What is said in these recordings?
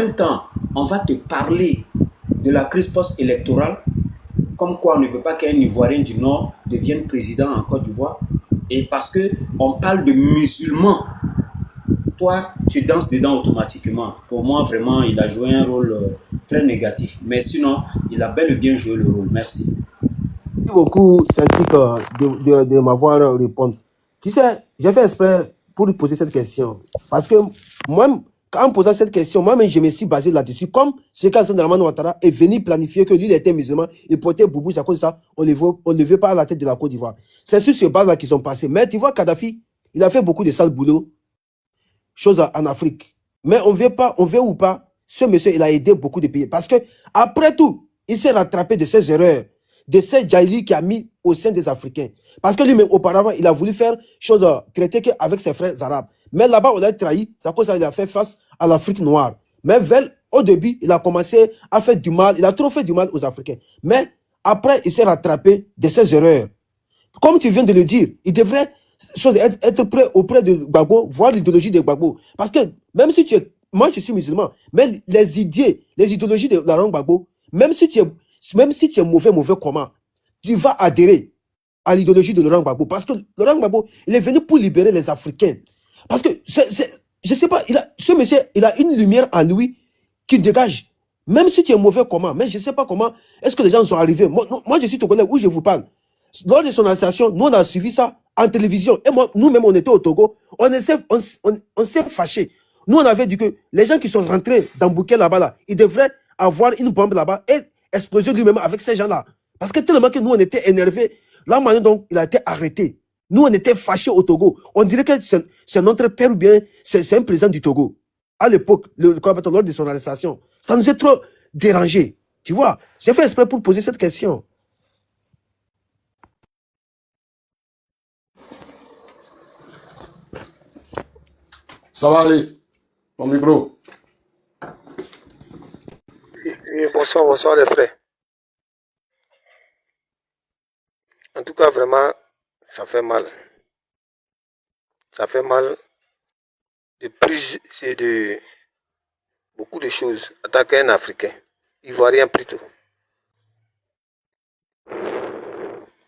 même temps, on va te parler de la crise post-électorale, comme quoi on ne veut pas qu'un Ivoirien du Nord devienne président en Côte d'Ivoire. Et parce qu'on parle de musulmans, toi, tu danses dedans automatiquement. Pour moi, vraiment, il a joué un rôle très négatif. Mais sinon, il a bel et bien joué le rôle. Merci. Merci beaucoup, Celtic, de m'avoir répondu. Tu sais, j'ai fait exprès pour lui poser cette question. Parce que moi, en posant cette question, moi-même, je me suis basé là-dessus. Comme ce qu'Assane Dramane Ouattara est venu planifier que lui, il était musulman, il portait boubou, c'est à cause de ça, on ne veut pas à la tête de la Côte d'Ivoire. C'est sur ce base-là qu'ils sont passés. Mais tu vois, Kadhafi, il a fait beaucoup de sales boulot, choses en Afrique. Mais on veut ou pas, ce monsieur, il a aidé beaucoup de pays. Parce que, après tout, il s'est rattrapé de ses erreurs, de ces jaïlis qu'il a mis au sein des Africains. Parce que lui-même, auparavant, il a voulu faire chose, traiter qu'avec ses frères arabes. Mais là-bas, on l'a trahi. C'est à cause de ça qu'il a fait face à l'Afrique noire. Mais au début, il a commencé à faire du mal. Il a trop fait du mal aux Africains. Mais après, il s'est rattrapé de ses erreurs. Comme tu viens de le dire, il devrait être prêt auprès de Gbagbo, voir l'idéologie de Gbagbo. Parce que même si tu es, moi je suis musulman, mais les idées, les idéologies de Laurent Gbagbo, même si tu es mauvais comment, tu vas adhérer à l'idéologie de Laurent Gbagbo. Parce que Laurent Gbagbo, il est venu pour libérer les Africains. Parce que, je sais pas, ce monsieur, il a une lumière en lui qui dégage. Même si tu es mauvais comment, mais je ne sais pas comment est-ce que les gens sont arrivés. Moi je suis Togolais, où je vous parle. Lors de son arrestation, nous, on a suivi ça en télévision. Et moi, nous-mêmes, on était au Togo. On s'est fâchés. Nous, on avait dit que les gens qui sont rentrés dans Bouquet là-bas, là, ils devraient avoir une bombe là-bas et exploser lui-même avec ces gens-là. Parce que tellement que nous, on était énervés. La manière dont il a été arrêté. Nous, on était fâchés au Togo. On dirait que c'est notre père ou bien c'est un président du Togo. À l'époque, lors de son arrestation. Ça nous a trop dérangé. Tu vois, j'ai fait exprès pour poser cette question. Ça va aller, ton micro. Oui, bonsoir les frères. En tout cas, vraiment, ça fait mal. Ça fait mal de plus et de beaucoup de choses. Attaquer un Africain, Ivoirien plutôt.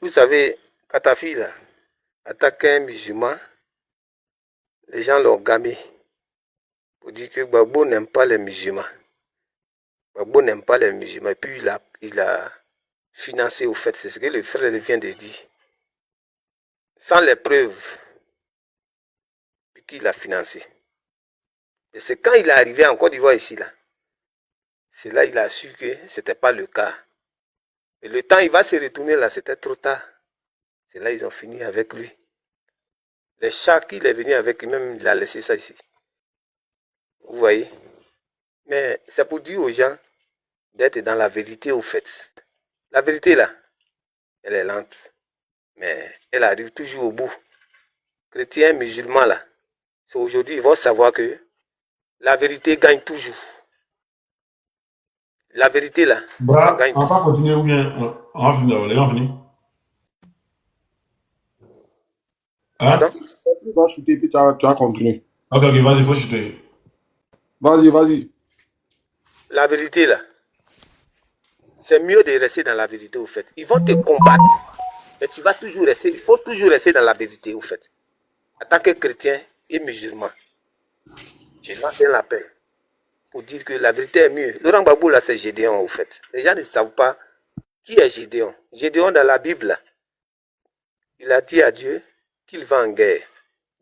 Vous savez, Kadhafi, là, attaquer un musulman, les gens l'ont gamé. Pour dire que Gbagbo n'aime pas les musulmans. Gbagbo n'aime pas les musulmans. Et puis il a financé au fait. C'est ce que le frère vient de dire. Sans les preuves. Puis qu'il a financé. Et c'est quand il est arrivé en Côte d'Ivoire ici, là. C'est là qu'il a su que ce n'était pas le cas. Et le temps, il va se retourner là, c'était trop tard. C'est là qu'ils ont fini avec lui. Les chats qu'il est venu avec lui-même, il a laissé ça ici. Vous voyez? Mais c'est pour dire aux gens d'être dans la vérité au fait. La vérité là, elle est lente. Mais elle arrive toujours au bout. Chrétiens, musulmans là, c'est aujourd'hui, ils vont savoir que la vérité gagne toujours. La vérité là, ça gagne On va toujours. continuer ou bien on va finir, les gens finissent. Hein? Pardon? Tu vas shooter puis tu vas continuer. Ok, vas-y, il faut shooter. Vas-y. La vérité là, c'est mieux de rester dans la vérité au fait. Ils vont te combattre, mais tu vas toujours rester, il faut toujours rester dans la vérité au fait. En tant que chrétien et musulman, je lance un appel pour dire que la vérité est mieux. Laurent Gbagbo là, c'est Gédéon au fait. Les gens ne savent pas qui est Gédéon. Gédéon dans la Bible là, il a dit à Dieu qu'il va en guerre.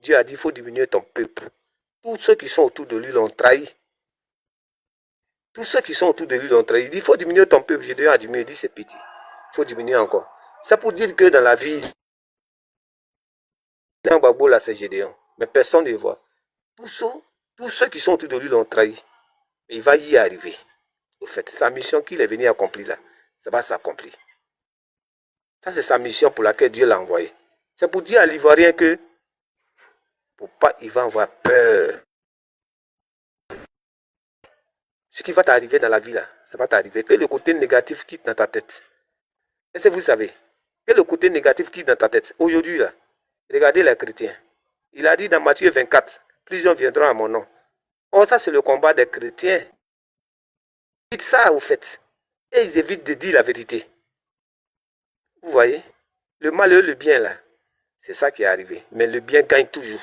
Dieu a dit, il faut diminuer ton peuple. Tous ceux qui sont autour de lui l'ont trahi. Tous ceux qui sont autour de lui l'ont trahi. Il dit, il faut diminuer ton peuple. Gédéon a diminué, il dit, c'est petit. Il faut diminuer encore. C'est pour dire que dans la vie, Laurent Gbagbo là, c'est Gédéon. Mais personne ne le voit. Tous ceux qui sont autour de lui l'ont trahi. Et il va y arriver. Au fait, sa mission qu'il est venu accomplir là, ça va s'accomplir. Ça, c'est sa mission pour laquelle Dieu l'a envoyé. C'est pour dire à l'Ivoirien que pour pas, il va avoir peur. Ce qui va t'arriver dans la vie là, ça va t'arriver. Que le côté négatif quitte dans ta tête. Est-ce que vous savez? Que le côté négatif quitte dans ta tête. Aujourd'hui là, regardez les chrétiens. Il a dit dans Matthieu 24, plusieurs viendront à mon nom. Oh, ça c'est le combat des chrétiens. évitent ça, au fait. Et ils évitent de dire la vérité. Vous voyez? Le mal et le bien, là. C'est ça qui est arrivé. Mais le bien gagne toujours.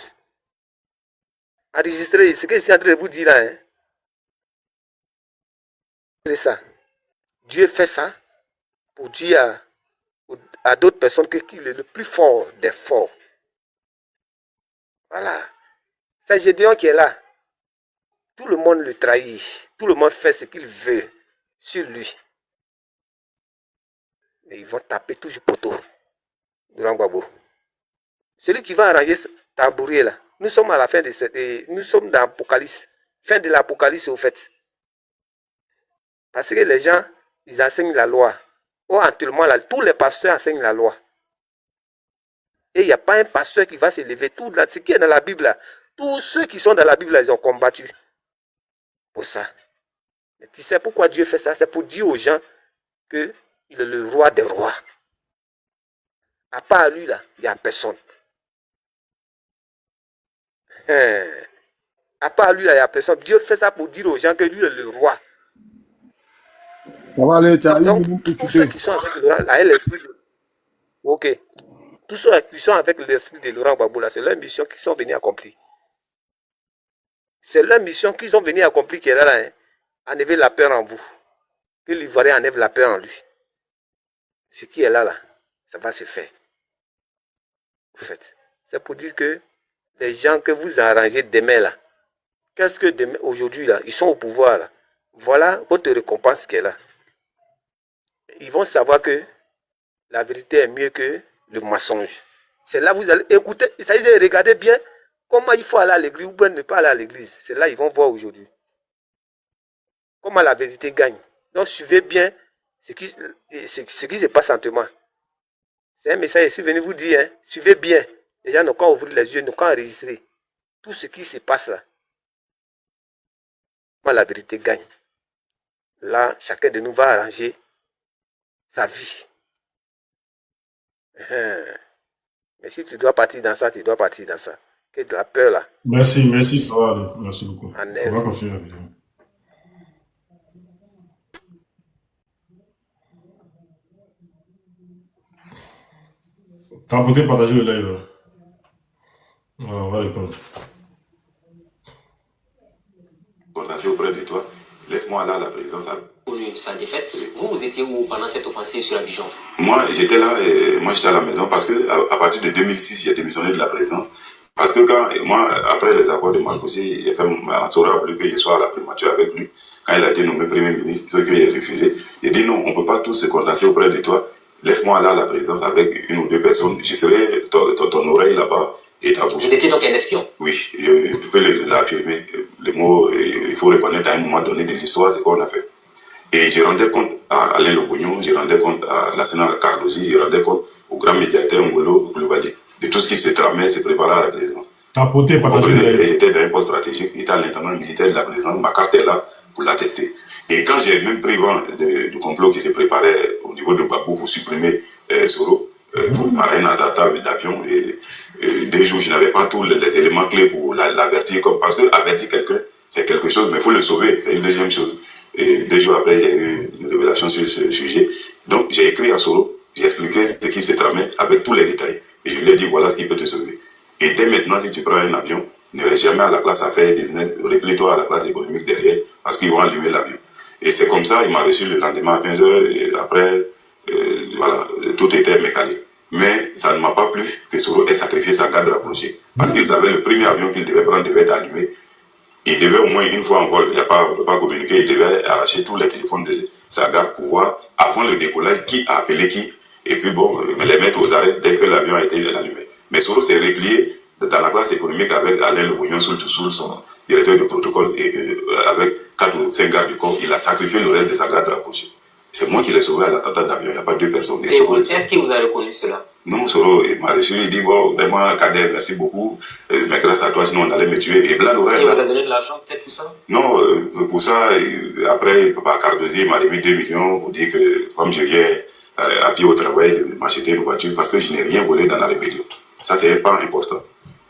Enregistrez ce que je suis en train de vous dire là. Hein. C'est ça. Dieu fait ça pour dire à d'autres personnes qu'il est le plus fort des forts. Voilà. C'est Gédéon qui est là. Tout le monde le trahit. Tout le monde fait ce qu'il veut sur lui. Mais ils vont taper toujours poteau. Durant Gbagbo. Celui qui va arranger tambourier là. Nous sommes à la fin de cette. Nous sommes dans l'Apocalypse. Fin de l'Apocalypse au fait. Parce que les gens, ils enseignent la loi. Oh, actuellement, là, tous les pasteurs enseignent la loi. Et il n'y a pas un pasteur qui va se lever. Tout là, ce qui est dans la Bible, là, tous ceux qui sont dans la Bible, là, ils ont combattu pour ça. Mais tu sais pourquoi Dieu fait ça? C'est pour dire aux gens qu'il est le roi des rois. À part lui, là, il n'y a personne. À part lui, là, il n'y a personne. Dieu fait ça pour dire aux gens que lui est le roi. On va aller, donc, tous ceux qui sont avec l'esprit de... Ok. Tous ceux qui sont avec l'esprit de Laurent Gbagbo, là, c'est leur mission qu'ils sont venus accomplir. C'est leur mission qu'ils ont venus accomplir qui est là, hein. Enlever la peur en vous. Que l'Ivoirien enlève la peur en lui. Ce qui est là, ça va se faire. En fait, c'est pour dire que les gens que vous arrangez demain, là, qu'est-ce que demain, aujourd'hui, là, ils sont au pouvoir, là. Voilà votre récompense qui est là. Ils vont savoir que la vérité est mieux que le mensonge. C'est là que vous allez écouter, ça veut dire regarder bien comment il faut aller à l'église ou bien ne pas aller à l'église. C'est là qu'ils vont voir aujourd'hui. Comment la vérité gagne. Donc suivez bien ce qui se passe en témoin. C'est un message, je suis venu vous dire, hein, suivez bien. Les gens n'ont qu'à ouvrir les yeux, n'ont qu'à enregistrer tout ce qui se passe là. Comment la vérité gagne. Là, chacun de nous va arranger sa vie. Mais si tu dois partir dans ça, tu dois partir dans ça. Que de la peur là. Merci, ça va aller. Merci beaucoup. On va continuer la vidéo. T'as peut-être partagé le live. Voilà, on va répondre. Condamné auprès de toi, laisse-moi là la présence. Sa défaite. Vous étiez où pendant cette offensive sur Abidjan? Moi, j'étais là, j'étais à la maison parce que à partir de 2006, j'ai démissionné de la présidence. Parce que quand, moi, après les accords de Marcoussi, il a voulu que je sois à la primature avec lui. Quand il a été nommé Premier ministre, ce qu'il a refusé, il dit non, on ne peut pas tous se condamner auprès de toi. Laisse-moi là la présence avec une ou deux personnes. Je serai ton oreille là-bas et ta bouche. Vous étiez donc un espion? Oui, je peux l'affirmer. Le mot, il faut reconnaître à un moment donné de l'histoire ce qu'on a fait. Et je rendais compte à Alain Lobognon, je rendais compte à Lassana Cardozi, je rendais compte au grand médiateur Ngolo Koulibaly de tout ce qui se tramait, se préparait à la présidence. J'étais dans un poste stratégique, j'étais à l'intendant militaire de la présidence, ma carte est là pour l'attester. Et quand j'ai même pris vent du complot qui se préparait au niveau de Gbagbo pour supprimer Soro, pour parer un attentat d'avion, et 2 jours, je n'avais pas tous les éléments clés pour l'avertir, parce que avertir quelqu'un, c'est quelque chose, mais il faut le sauver, c'est une deuxième chose. Et 2 jours après, j'ai eu une révélation sur ce sujet. Donc, j'ai écrit à Soro, j'ai expliqué ce qui se tramait avec tous les détails. Et je lui ai dit, voilà ce qui peut te sauver. Et dès maintenant, si tu prends un avion, ne reste jamais à la classe affaires business, replie-toi à la classe économique derrière, parce qu'ils vont allumer l'avion. Et c'est comme ça, il m'a reçu le lendemain à 15h, et après, voilà, tout était mécanique. Mais ça ne m'a pas plu que Soro ait sacrifié sa garde rapprochée. Parce qu'il savait le premier avion qu'il devait prendre devait être allumé. Il devait au moins une fois en vol, on ne peut pas communiquer, il devait arracher tous les téléphones de sa garde pour voir, avant le décollage, qui a appelé qui, et puis bon, les mettre aux arrêts dès que l'avion a été allumé. Mais Soro s'est replié dans la classe économique avec Alain Lobognon sous son directeur de protocole, et avec 4 ou 5 gardes du corps, il a sacrifié le reste de sa garde rapprochée. C'est moi qui l'ai sauvé à l'attentat d'avion, il n'y a pas 2 personnes. Est-ce qu'il vous a reconnu cela? Non, Soro m'a reçu, il dit, bon, vraiment, Kader, merci beaucoup, mais grâce à toi, sinon on allait me tuer. Et là, il vous a donné de l'argent, peut-être, pour ça? Non, pour ça, après, par Cardozi, il m'a remis 2 millions, pour dire que, comme je viens à pied au travail, de m'acheter une voiture, parce que je n'ai rien volé dans la rébellion. Ça, c'est un pas important.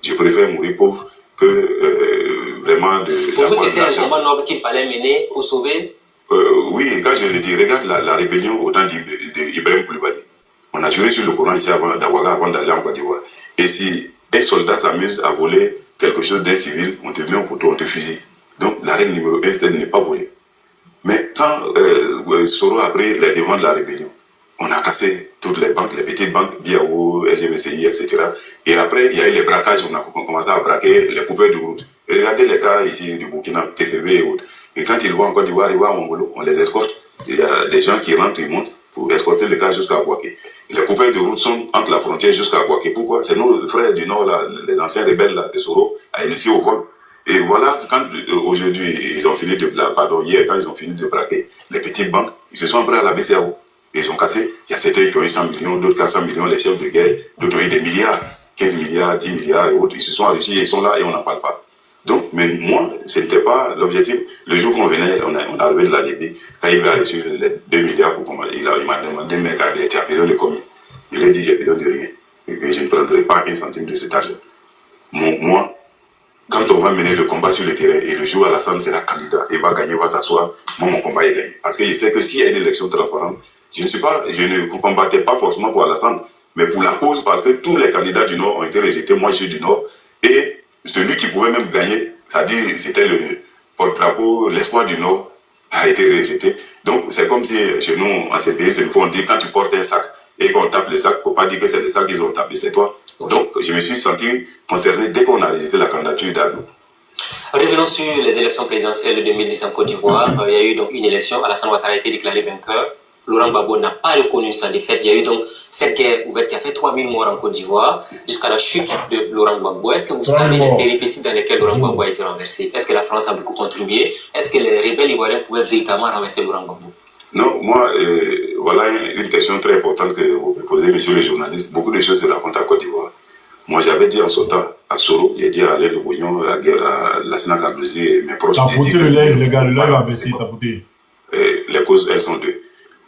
Je préfère mourir pauvre que vraiment de... Pour vous, c'était un combat noble qu'il fallait mener pour sauver Oui, quand je le dis, regarde la rébellion au temps d'Ibrahim Koulibaly. On a juré sur le Coran ici d'Aouaga avant d'aller en Côte d'Ivoire. Et si un soldat s'amuse à voler quelque chose d'un civil, on te met au couteau, on te fusille. Donc la règle numéro 1, c'est de ne pas voler. Mais quand Soro a pris les devants de la rébellion, on a cassé toutes les banques, les petites banques, BAO, SGBCI, etc. Et après, il y a eu les braquages, on a commencé à braquer les couverts de route. Et regardez les cas ici du Burkina, TCV et autres. Et quand ils vont en Côte d'Ivoire, ils vont à Mongolo, on les escorte. Il y a des gens qui rentrent, ils montent pour escorter les cas jusqu'à Bouaké. Les couverts de route sont entre la frontière jusqu'à Bouaké. Pourquoi? C'est nos frères du Nord, là, les anciens rebelles là, de Soro, a initié au vol. Et voilà, quand aujourd'hui, ils ont fini hier, quand ils ont fini de braquer les petites banques, ils se sont pris à la BCAO. Ils ont cassé. Il y a certains qui ont eu 100 millions, d'autres 400 millions, les chefs de guerre, d'autres ont eu des milliards, 15 milliards, 10 milliards et autres. Ils se sont enrichis, ils sont là et on n'en parle pas. Donc, mais moi, ce n'était pas l'objectif. Le jour qu'on venait, on arrivait de la Libye, quand il a reçu les 2 milliards pour commander, il m'a demandé, mais tu as besoin de combien? Je lui ai dit, j'ai besoin de rien. Et je ne prendrai pas un centime de cet argent. Moi, quand on va mener le combat sur le terrain et le jour Alassane sera candidat et va gagner, va s'asseoir, moi mon combat est gagné. Parce que je sais que s'il y a une élection transparente, je ne combattais pas forcément pour Alassane, mais pour la cause, parce que tous les candidats du Nord ont été rejetés, moi je suis du Nord, et celui qui pouvait même gagner, c'est-à-dire c'était le porte-drapeau, l'espoir du Nord, a été rejeté. Donc c'est comme si chez nous, en ces pays, c'est on dit quand tu portes un sac et qu'on tape le sac, il ne faut pas dire que c'est le sac qu'ils ont tapé, c'est toi. Donc, je me suis senti concerné dès qu'on a rejeté la candidature d'Abdou. Revenons sur les élections présidentielles de 2010 en Côte d'Ivoire. Il y a eu donc une élection. Alassane Ouattara a été déclaré vainqueur. Laurent Gbagbo n'a pas reconnu sa défaite. Il y a eu donc cette guerre ouverte qui a fait 3000 morts en Côte d'Ivoire jusqu'à la chute de Laurent Gbagbo. Est-ce que vous savez les péripéties dans lesquelles Laurent Gbagbo a été renversé? Est-ce que la France a beaucoup contribué? Est-ce que les rebelles ivoiriens pouvaient véritablement renverser Laurent Gbagbo? Non, moi, voilà une question très importante que vous posez, monsieur le journaliste. Beaucoup de choses se racontent à Côte d'Ivoire. Moi, j'avais dit en son temps à Soro, j'ai dit à Alain Le Bouillon, à Lassina Cardozi et mes proches. T'as pouté le lait, les gars, le lait va baisser, t'as pouté. Les causes, elles sont deux.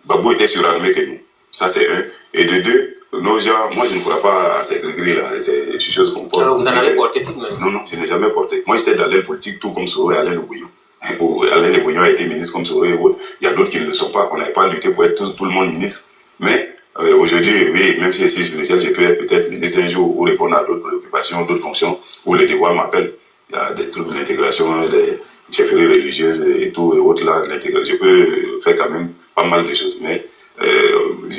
Gbagbo était surarmé que nous. Ça, c'est un. Et de deux, nos gens, moi, je ne crois pas à ces gris-là, ces choses qu'on porte. Alors, vous en avez porté tout de même? Non, je n'ai jamais porté. Moi, j'étais dans l'aile politique, tout comme Soro et Alain Le Bouillon. Alain Le Bouillon a été ministre comme Soro et autres. Il y a d'autres qui ne le sont pas. On n'avait pas lutté pour être tout le monde ministre. Mais aujourd'hui, oui, même si je suis spirituel, je peux être peut-être ministre un jour ou répondre à d'autres préoccupations, d'autres fonctions, où les devoirs m'appellent. Il y a des trucs de l'intégration, des chefferies religieuses et tout, et autres là, je peux faire quand même pas mal de choses. Mais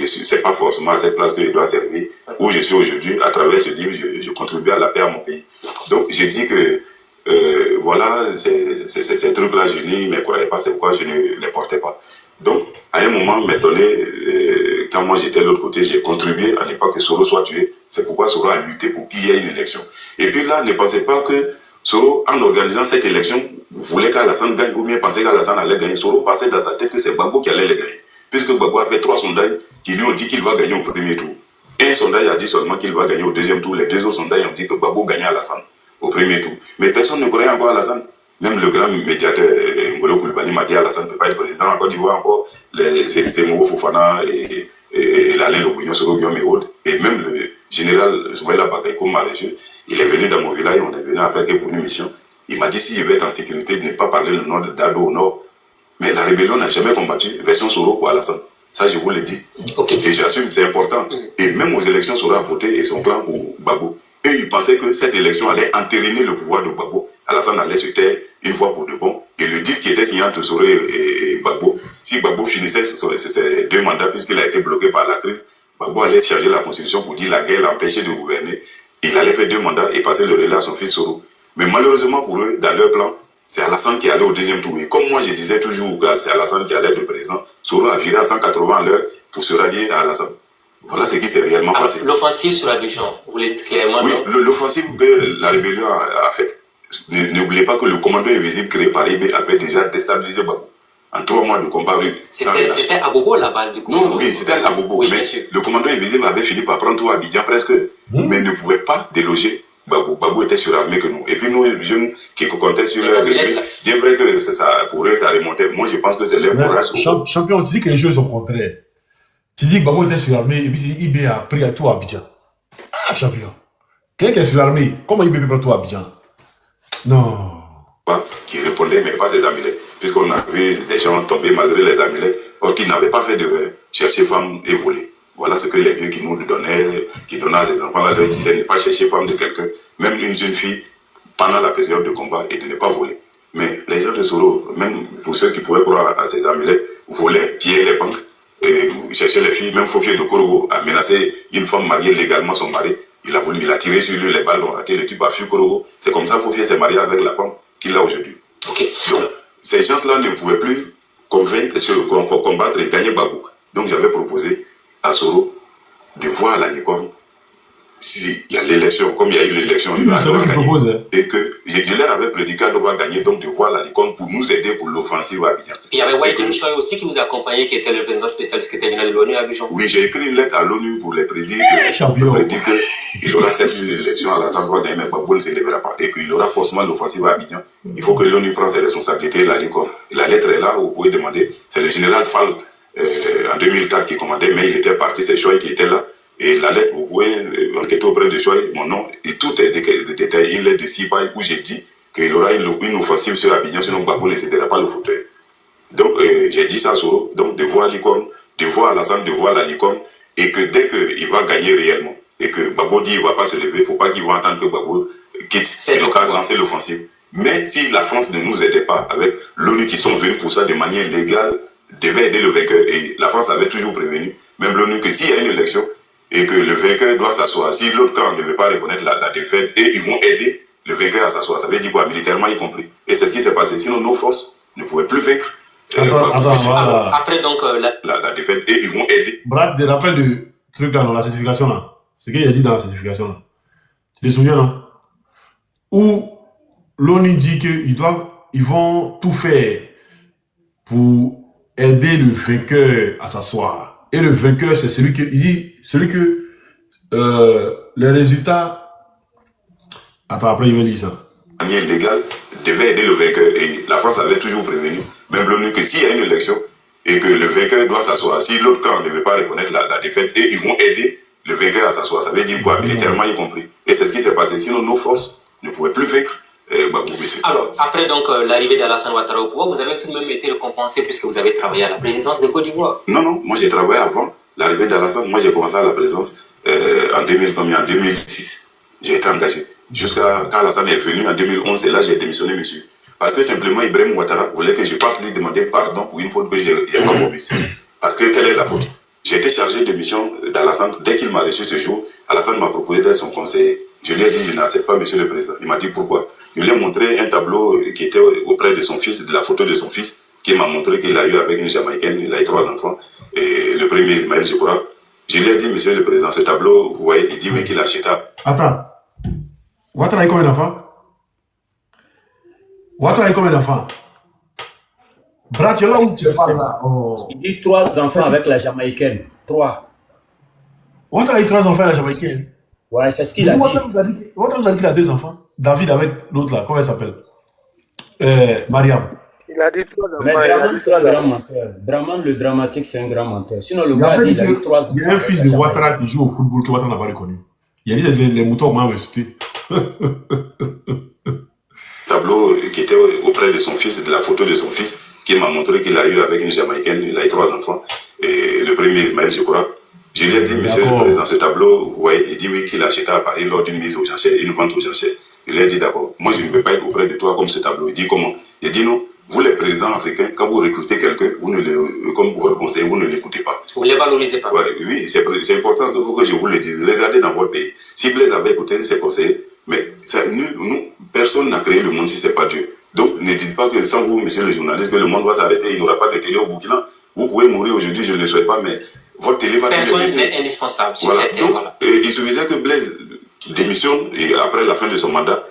c'est pas forcément à cette place que je dois servir. Où je suis aujourd'hui, à travers ce livre, je contribue à la paix à mon pays. Donc, j'ai dit que voilà, ces trucs-là, je n'y me croyais pas, c'est pourquoi je ne les portais pas. Donc, à un moment, m'étonné, quand moi j'étais de l'autre côté, j'ai contribué à ne pas que Soro soit tué. C'est pourquoi Soro a lutté pour qu'il y ait une élection. Et puis là, ne pensez pas que Soro, en organisant cette élection, voulait qu'Alassane gagne, ou bien pensait qu'Alassane allait gagner. Soro pensait dans sa tête que c'est Gbagbo qui allait les gagner. Puisque Gbagbo a fait 3 sondages qui lui ont dit qu'il va gagner au premier tour. Un sondage a dit seulement qu'il va gagner au deuxième tour. Les 2 autres sondages ont dit que Gbagbo gagnait Alassane au premier tour. Mais personne ne croyait encore à Alassane. Même le grand médiateur Ngolo Koulibaly m'a dit Alassane ne peut pas être président. En Côte d'Ivoire encore, c'était Moro Fofana et Alain Le Bouillon, Soro Guillaume et autres. Et même le général Soumaïla Bakaïko Maréchaux, il est venu dans mon village, on est venu à faire une mission. Il m'a dit si je vais être en sécurité, de ne pas parler le nom d'Ado au nord. Mais la rébellion n'a jamais combattu version Soro pour Alassane. Ça, je vous le dis. Okay. Et j'assume que c'est important. Et même aux élections, Soro a voté et son clan pour Gbagbo. Et ils pensaient que cette élection allait entériner le pouvoir de Gbagbo. Alassane allait se taire une fois pour de bon. Et le deal qui était signé entre Soro et Gbagbo, si Gbagbo finissait ses 2 mandats, puisqu'il a été bloqué par la crise, Gbagbo allait changer la constitution pour dire la guerre l'empêchait de gouverner. Il allait faire 2 mandats et passer le relais à son fils Soro. Mais malheureusement pour eux, dans leur plan, c'est Alassane qui allait au deuxième tour. Et comme moi je disais toujours que c'est Alassane qui allait être le président, Soro a viré à 180 à l'heure pour se rallier à Alassane. Voilà ce qui s'est réellement passé. L'offensive sur Abidjan, vous l'avez dit clairement. Oui, l'offensive que la rébellion a faite. N'oubliez pas que le commando invisible créé par IB avait déjà déstabilisé Gbagbo. En 3 mois de combat, c'était à Bobo la base du coup. Non, oui, c'était à Bobo. Oui, mais le commando invisible avait fini par prendre tout Abidjan presque, mais ne pouvait pas déloger Gbagbo. Gbagbo était surarmé que nous. Et puis nous, les jeunes qui comptaient sur leur grille, bien vrai que ça, pour eux, ça remontait. Moi, je pense que c'est leur courage. Champion, tu dis que les choses sont contraires. Tu dis que Gbagbo était surarmé et puis IB a pris à tout Abidjan. Ah, champion. Quelqu'un qui est surarmé, comment IB peut prendre tout Abidjan? Non. Qui répondait, mais pas ses amis. puisqu'on a vu des gens tomber malgré les amulets, or qu'ils n'avaient pas fait de chercher femme et voler. Voilà ce que les vieux qui nous donnaient, qui donnaient à ces enfants-là, leur disaient ne pas chercher femme de quelqu'un, même une jeune fille, pendant la période de combat, et de ne pas voler. Mais les gens de Soro, même pour ceux qui pouvaient croire à ces amulets, volaient, pillaient les banques, cherchaient les filles, même Fofié de Korogo a menacé une femme mariée légalement son mari. Il a tiré sur lui, les balles ont raté, le type a fui Korogo. C'est comme ça que Fofié s'est marié avec la femme qu'il a aujourd'hui. Ok. Donc, ces gens-là ne pouvaient plus combattre et gagner Babou. Donc j'avais proposé à Soro de voir la licorne s'il y a l'élection, comme il y a eu l'élection, il va gagner. Et que je leur avais prédit qu'elle devait gagner, donc de voir la licorne pour nous aider pour l'offensive à Abidjan. Il y avait White Choi aussi qui vous accompagnait, qui était le représentant spécial secrétaire général de l'ONU à Abidjan. Oui, j'ai écrit une lettre à l'ONU pour les prédire qu'il aura certes une élection à la Sandra mais Babou ne se lèvera pas et qu'il aura forcément l'offensive à Abidjan. Il faut que l'ONU prenne ses responsabilités, la licorne. La lettre est là, vous pouvez demander. C'est le général Fall en 2004 qui commandait, mais il était parti, c'est Choi qui était là. Et la lettre, vous pouvez enquêter auprès de Choi, mon nom, et tout est détaillé. Il est de 6 pages où j'ai dit qu'il aura une offensive sur Abidjan, sinon Babou ne cédera pas le fauteuil. Donc, j'ai dit ça à Soro, donc de voir l'icône, de voir Alassane, de voir la licorne, et que dès qu'il va gagner réellement, et que Babou dit qu'il ne va pas se lever, il ne faut pas qu'il va entendre que Babou quitte et donc lancer l'offensive. Mais si la France ne nous aidait pas, avec l'ONU qui sont venus pour ça de manière légale, devait aider le vainqueur. Et la France avait toujours prévenu, même l'ONU, que s'il y a une élection, et que le vainqueur doit s'asseoir. Si l'autre camp ne veut pas reconnaître la défaite, et ils vont aider le vainqueur à s'asseoir. Ça veut dire quoi? Militairement y compris. Et c'est ce qui s'est passé. Sinon, nos forces ne pouvaient plus vaincre. Alors, après, donc, la défaite, et ils vont aider. Brad, tu te rappelles du truc là, dans la certification là? Ce qu'il a dit dans la certification là. Tu te souviens, non? Où l'ONU dit qu'ils vont tout faire pour aider le vainqueur à s'asseoir. Et le vainqueur, c'est celui que les résultats. Attends, après il va dire ça. De manière légale, devait aider le vainqueur. Et la France avait toujours prévenu, même l'ONU, que s'il y a une élection et que le vainqueur doit s'asseoir, si l'autre camp ne veut pas reconnaître la défaite, et ils vont aider le vainqueur à s'asseoir. Ça veut dire quoi? Militairement y compris. Et c'est ce qui s'est passé. Sinon, nos forces ne pouvaient plus vaincre. Alors, après donc l'arrivée d'Alassane Ouattara au pouvoir, vous avez tout de même été récompensé puisque vous avez travaillé à la présidence de Côte d'Ivoire. Non, moi j'ai travaillé avant l'arrivée d'Alassane. Moi j'ai commencé à la présidence en 2006. J'ai été engagé. Jusqu'à quand Alassane est venu en 2011, et là j'ai démissionné, monsieur. Parce que simplement Ibrahim Ouattara voulait que je parte lui demander pardon pour une faute que j'ai pas commise. Parce que quelle est la faute? J'ai été chargé de mission d'Alassane. Dès qu'il m'a reçu ce jour, Alassane m'a proposé d'être son conseiller. Je lui ai dit, je n'accepte pas, monsieur le président. Il m'a dit pourquoi. Je lui ai montré un tableau qui était auprès de son fils, de la photo de son fils, qui m'a montré qu'il a eu avec une Jamaïcaine, il a eu 3 enfants, et le premier Ismaël, je crois. Je lui ai dit, monsieur le président, ce tableau, vous voyez, il dit, oui, qu'il acheta. Attends. Ouattara a combien d'enfants? Ouattara a combien d'enfants? Brat, tu es là où tu parles là? Oh. Il dit 3 enfants avec la Jamaïcaine. 3. Ouattara a eu 3 enfants avec la Jamaïcaine. Ouais, c'est ce qu'il a dit. Ouattara vous a dit qu'il a 2 enfants. David avec l'autre là, comment elle s'appelle? Mariam. Il a dit 3 enfants. Mais Draman, c'est un grand menteur. Draman, le dramatique, c'est un grand menteur. Sinon, le gars, il a eu 3 enfants. Il y a un fils de Ouattara qui joue au football que Ouattara n'a pas reconnu. Il a dit les moutons m'ont insulté. Tableau qui était auprès de son fils, de la photo de son fils, qui m'a montré qu'il a eu avec une Jamaïcaine, il a eu 3 enfants. Et le premier Ismaël, je crois. Je lui ai dit, monsieur le président, ce tableau, vous voyez, il dit oui qu'il a acheté à Paris lors d'une mise aux enchères, une vente aux enchères. Je lui ai dit d'accord, moi je ne veux pas être auprès de toi comme ce tableau. Il dit comment? Il dit non, vous les présidents africains, quand vous recrutez quelqu'un, vous ne le, comme votre conseiller, vous ne l'écoutez pas. Vous ne les valorisez pas. Ouais, oui, c'est important que je vous le dise. Regardez dans votre pays. Si Blaise avait écouté ses conseillers, mais ça, nous, personne n'a créé le monde si ce n'est pas Dieu. Donc ne dites pas que sans vous, monsieur le journaliste, que le monde va s'arrêter, il n'y aura pas de télé au Burkina. Vous pouvez mourir aujourd'hui, je ne le souhaite pas, mais votre télé va toujours exister. Personne n'est indispensable sur voilà. cette terre. Voilà. Il suffisait que Blaise démissionne et après la fin de son mandat,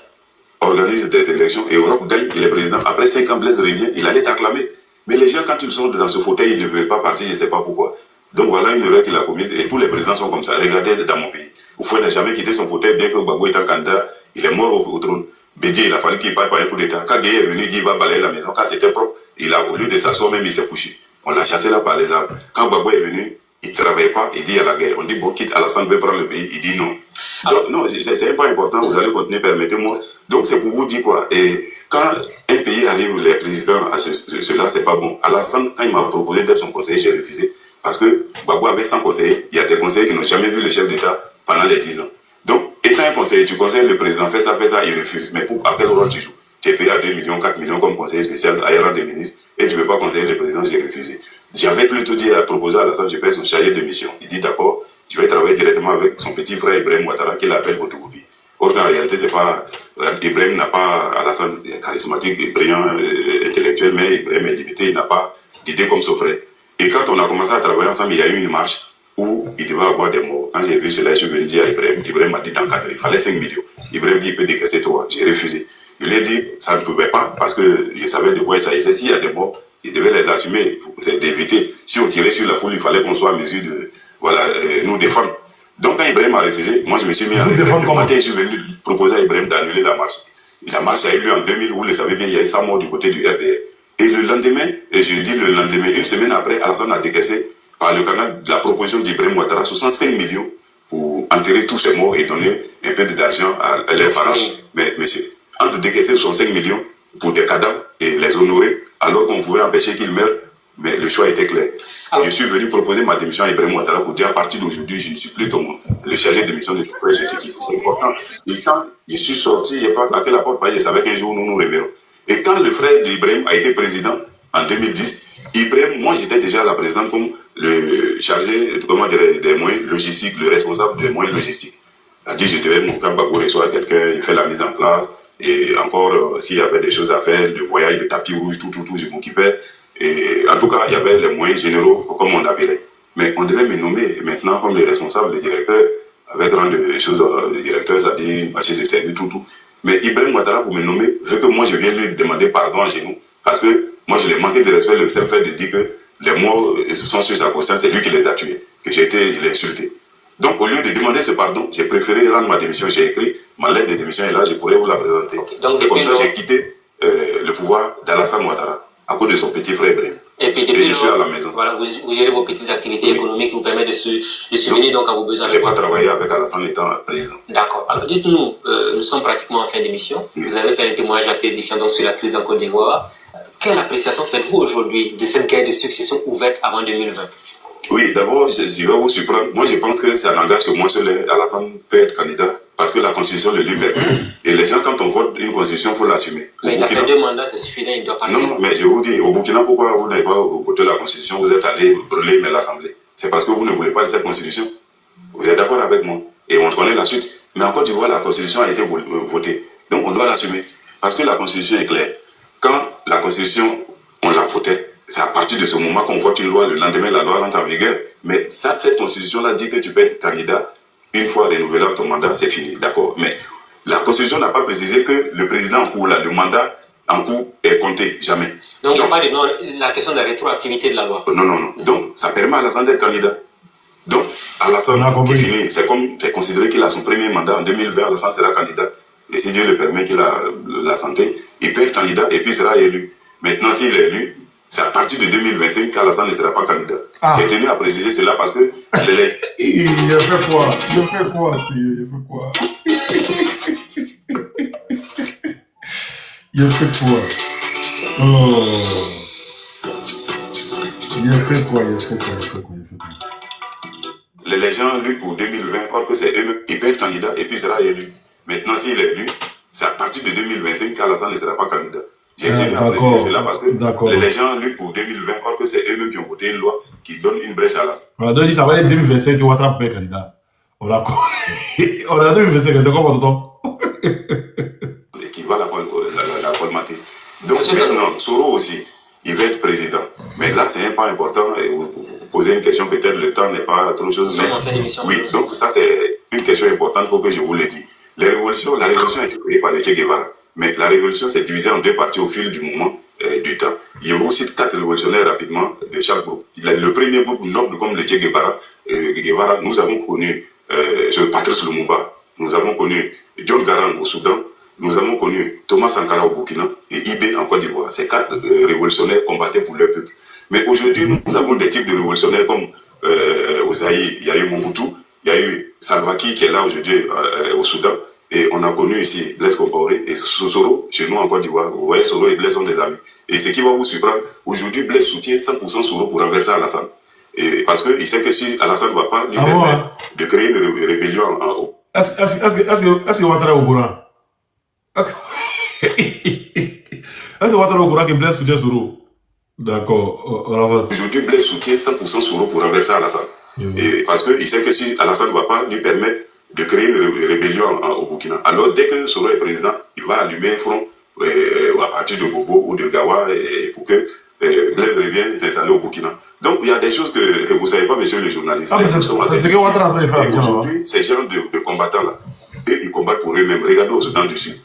organise des élections et Europe gagne, il est président. Après 5 ans, Blaise revient, il allait acclamer. Mais les gens, quand ils sont dans ce fauteuil, ils ne veulent pas partir, je ne sais pas pourquoi. Donc voilà une erreur qu'il a commise et tous les présidents sont comme ça. Regardez dans mon pays. Oufoué n'a jamais quitté son fauteuil, bien que Gbagbo est un candidat, il est mort au trône. Bédié, il a fallu qu'il parte par un coup d'état. Quand Gueye est venu, il dit il va balayer la maison. Quand c'était propre, au lieu de s'asseoir, même il s'est couché. On l'a chassé là par les arbres. Quand Gbagbo est venu, Il ne travaille pas, il dit il y a la guerre. On dit, bon, quitte, Alassane veut prendre le pays, il dit non. Donc, non, c'est pas important, vous allez continuer, permettez-moi. Donc, c'est pour vous dire quoi. Et quand un pays arrive, les présidents à cela, c'est pas bon. Alassane, quand il m'a proposé d'être son conseiller, j'ai refusé. Parce que Gbagbo avait 100 conseillers. Il y a des conseillers qui n'ont jamais vu le chef d'État pendant les 10 ans. Donc, étant un conseiller, tu conseilles le président, fais ça, il refuse. Mais pour, à quel rôle tu joues? Tu es payé à 2 millions, 4 millions comme conseiller spécial à rang de ministre et tu ne peux pas conseiller le président, j'ai refusé. J'avais plutôt dit à proposer à Alassane, je paye son chargé de mission. Il dit d'accord, je vais travailler directement avec son petit frère Ibrahim Ouattara qui l'appelle photocopie. Or, en réalité, c'est pas, Ibrahim n'a pas, Alassane est charismatique, brillant, intellectuel, mais Ibrahim est limité, il n'a pas d'idée comme son frère. Et quand on a commencé à travailler ensemble, il y a eu une marche où il devait avoir des morts. Quand j'ai vu cela, je suis venu dire à Ibrahim, Ibrahim m'a dit d'encadrer, il fallait 5 millions. Ibrahim dit, il peut décaisser 3. J'ai refusé. Je lui ai dit, ça ne pouvait pas, parce que je savais de quoi il s'agissait. S'il y a des morts, il devait les assumer. C'est d'éviter. Si on tirait sur la foule, il fallait qu'on soit en mesure de, voilà, nous défendre. Donc, quand Ibrahim a refusé, moi, je me suis mis en réflexion. Le matin, je suis venu proposer à Ibrahim d'annuler la marche. La marche a eu lieu en 2000, vous le savez bien, il y a eu 100 morts du côté du RDR. Et le lendemain, et je dis le lendemain, une semaine après, Alassane a décaissé par le canal de la proposition d'Ibrahim Ouattara 65 millions pour enterrer tous ces morts et donner un peu d'argent à leurs parents. Mais, monsieur, entre décaisser 65 millions pour des cadavres et les honorer, alors qu'on pouvait empêcher qu'ils meurent, mais le choix était clair. Alors, je suis venu proposer ma démission à Ibrahim Ouattara pour dire à partir d'aujourd'hui, je ne suis plus le chargé de mission de tout frère, je te quitte. C'est important. Et quand je suis sorti, je n'ai pas claqué la porte, je savais qu'un jour nous nous reverrons. Et quand le frère d'Ibrahim a été président en 2010, Ibrahim, moi j'étais déjà là présent comme le chargé, comment dire, des moyens logistiques, le responsable des moyens logistiques. C'est-à-dire, je devais mon camp Gbagbo reçoit quelqu'un, il fait la mise en place, et encore, s'il y avait des choses à faire, le voyage, le tapis rouge, tout, je m'occupais. Et en tout cas, il y avait les moyens généraux, comme on appelait. Mais on devait me nommer maintenant comme le responsable, le directeur, avec grand de choses, le directeur, c'est-à-dire marché de service, tout. Mais Ibrahim Ouattara, pour me nommer, veut que moi je vienne lui demander pardon à genoux. Parce que moi je l'ai manqué de respect, le simple fait de dire que les morts sont sur sa conscience, c'est lui qui les a tués, que j'ai l'ai insulté. Donc au lieu de demander ce pardon, j'ai préféré rendre ma démission. J'ai écrit ma lettre de démission et là je pourrais vous la présenter. Okay. C'est comme ça que j'ai quitté le pouvoir d'Alassane Ouattara à cause de son petit frère Ibrahim. Et puis depuis je suis à la maison. Voilà, vous gérez vos petites activités économiques qui vous permettent de subvenir donc à vos besoins. Je n'ai pas travaillé avec Alassane étant président. D'accord. Alors dites-nous, nous sommes pratiquement en fin d'émission. Vous avez fait un témoignage assez édifiant donc, sur la crise en Côte d'Ivoire. Quelle appréciation faites-vous aujourd'hui de cette guerre de succession ouverte avant 2020? Oui, d'abord, je vais vous surprendre. Moi, je pense que ça n'engage que moi seul. Alassane peut être candidat parce que la Constitution le lui permet. Et les gens, quand on vote une Constitution, il faut l'assumer. Mais il a fait 2 mandats, c'est suffisant, il doit partir. Non, mais je vous dis, au Burkina, pourquoi vous n'avez pas voté la Constitution? Vous êtes allé brûler l'Assemblée. C'est parce que vous ne voulez pas de cette Constitution. Vous êtes d'accord avec moi? Et on connaît la suite. Mais en Côte d'Ivoire, la Constitution a été votée. Donc, on doit l'assumer. Parce que la Constitution est claire. Quand la Constitution, on la votait, c'est à partir de ce moment qu'on vote une loi, le lendemain, la loi rentre en vigueur. Mais cette Constitution-là dit que tu peux être candidat une fois renouvelable ton mandat, c'est fini, d'accord. Mais la Constitution n'a pas précisé que le président en cours, là, le mandat en cours est compté, jamais. Donc, il n'y a pas de la question de la rétroactivité de la loi. Non. Donc, ça permet à Alassane d'être candidat. Donc, Alassane qui finit, c'est considéré qu'il a son premier mandat en 2020, Alassane sera candidat. Et si Dieu le permet qu'il a la santé, il peut être candidat et puis il sera élu. Maintenant, s'il est élu, c'est à partir de 2025 qu'Alassane ne sera pas candidat. J'ai tenu à préciser cela parce que... Il a fait quoi? Il a fait quoi? Oh. Il a fait quoi? Les gens luttent pour 2020, or que c'est eux-mêmes. Il peut être candidat et puis il sera élu. Maintenant, s'il est élu, c'est à partir de 2025 qu'Alassane ne sera pas candidat. J'ai tenu à préciser cela parce que les gens luttent pour 2020, or que c'est eux-mêmes qui ont voté une loi qui donne une brèche à Alassane. Donc, ça va être 2025 que Ouattara peut être candidat. On a 2025, c'est comme autant. Et qui va la colmater. Donc maintenant, Soro aussi, il va être président. Mais là, c'est un pas important. Et vous posez une question, peut-être le temps n'est pas trop chose. Oui, donc ça, c'est une question importante, il faut que je vous le dise. La révolution a été créée par le Che Guevara. Mais la révolution s'est divisée en 2 parties au fil du moment, du temps. Je vous cite 4 révolutionnaires rapidement de chaque groupe. Le premier groupe noble comme le Che Guevara, nous avons connu Patrice Lumumba, nous avons connu John Garang au Soudan, nous avons connu Thomas Sankara au Burkina et Ibé en Côte d'Ivoire. Ces 4 révolutionnaires combattaient pour leur peuple. Mais aujourd'hui, nous avons des types de révolutionnaires comme au Zaïre, il y a eu Mobutu, il y a eu Salva Kiir qui est là aujourd'hui au Soudan. Et on a connu ici Blaise Compaoré et Soro, chez nous en Côte d'Ivoire. Vous voyez, Soro et Blaise sont des amis. Et ce qui va vous surprendre, aujourd'hui, Blaise soutient 100% Soro pour renverser Alassane. Et parce qu'il sait que si Alassane ne va pas lui permettre de créer une rébellion en haut. Est-ce que Ouattara est au courant? Est-ce que Ouattara est au courant que Blaise soutient Soro? D'accord, on avance. Aujourd'hui, Blaise soutient 100% Soro pour renverser Alassane. Et parce qu'il sait que si Alassane ne va pas lui permettre de créer une rébellion au Burkina. Alors, dès que Soro est président, il va allumer un front à partir de Bobo ou de Gawa pour que Blaise revienne s'installer au Burkina. Donc, il y a des choses que vous ne savez pas, monsieur le journaliste. C'est ce que Ouattara a fait. Aujourd'hui, ces gens de combattants-là, ils combattent pour eux-mêmes. Regardez au Soudan du Sud.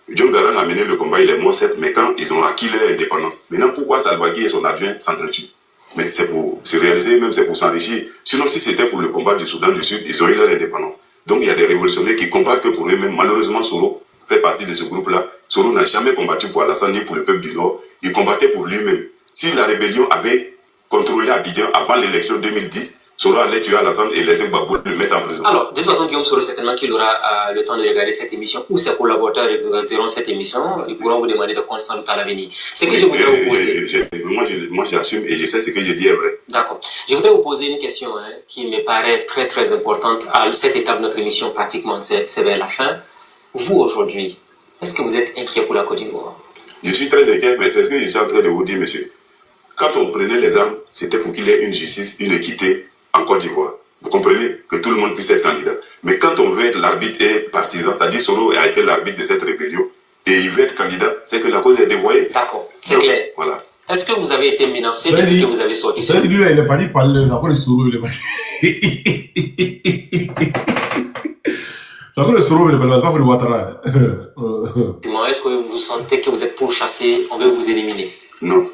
John Garang a mené le combat, il est mort, certes, mais quand ils ont acquis leur indépendance, maintenant, pourquoi Salva Kiir et son adjoint s'entretuent? Mais c'est pour se réaliser, même c'est pour s'enrichir. Sinon, si c'était pour le combat du Soudan du Sud, ils ont eu leur indépendance. Donc, il y a des révolutionnaires qui combattent que pour eux-mêmes. Malheureusement, Soro fait partie de ce groupe-là. Soro n'a jamais combattu pour Alassane ni pour le peuple du Nord. Il combattait pour lui-même. Si la rébellion avait contrôlé Abidjan avant l'élection 2010, Soro allait tuer Alassane et laisser Gbagbo le mettre en prison. Alors, de toute façon, Guillaume Soro, certainement qu'il aura le temps de regarder cette émission, ou ses collaborateurs regarderont cette émission, ils pourront vous demander de compte sans doute à l'avenir. Ce que je voudrais vous poser... Moi, j'assume et je sais ce que je dis est vrai. D'accord. Je voudrais vous poser une question qui me paraît très très importante. À cette étape de notre émission, pratiquement, c'est vers la fin. Vous, aujourd'hui, est-ce que vous êtes inquiet pour la Côte d'Ivoire? Je suis très inquiet, mais c'est ce que je suis en train de vous dire, monsieur. Quand on prenait les armes, c'était pour qu'il y ait une justice, une équité en Côte d'Ivoire. Vous comprenez? Que tout le monde puisse être candidat. Mais quand on veut être l'arbitre et partisan, c'est-à-dire Soro a été l'arbitre de cette rébellion, et il veut être candidat, c'est que la cause est dévoyée. D'accord, c'est clair. Voilà. Est-ce que vous avez été menacé depuis que vous avez sorti ça? Lui, il est parti parler après le Soro, il est parti. C'est après le Soro, il est parti, pas pour le Ouattara. Est-ce que vous sentez que vous êtes pourchassé, on veut vous éliminer? Non,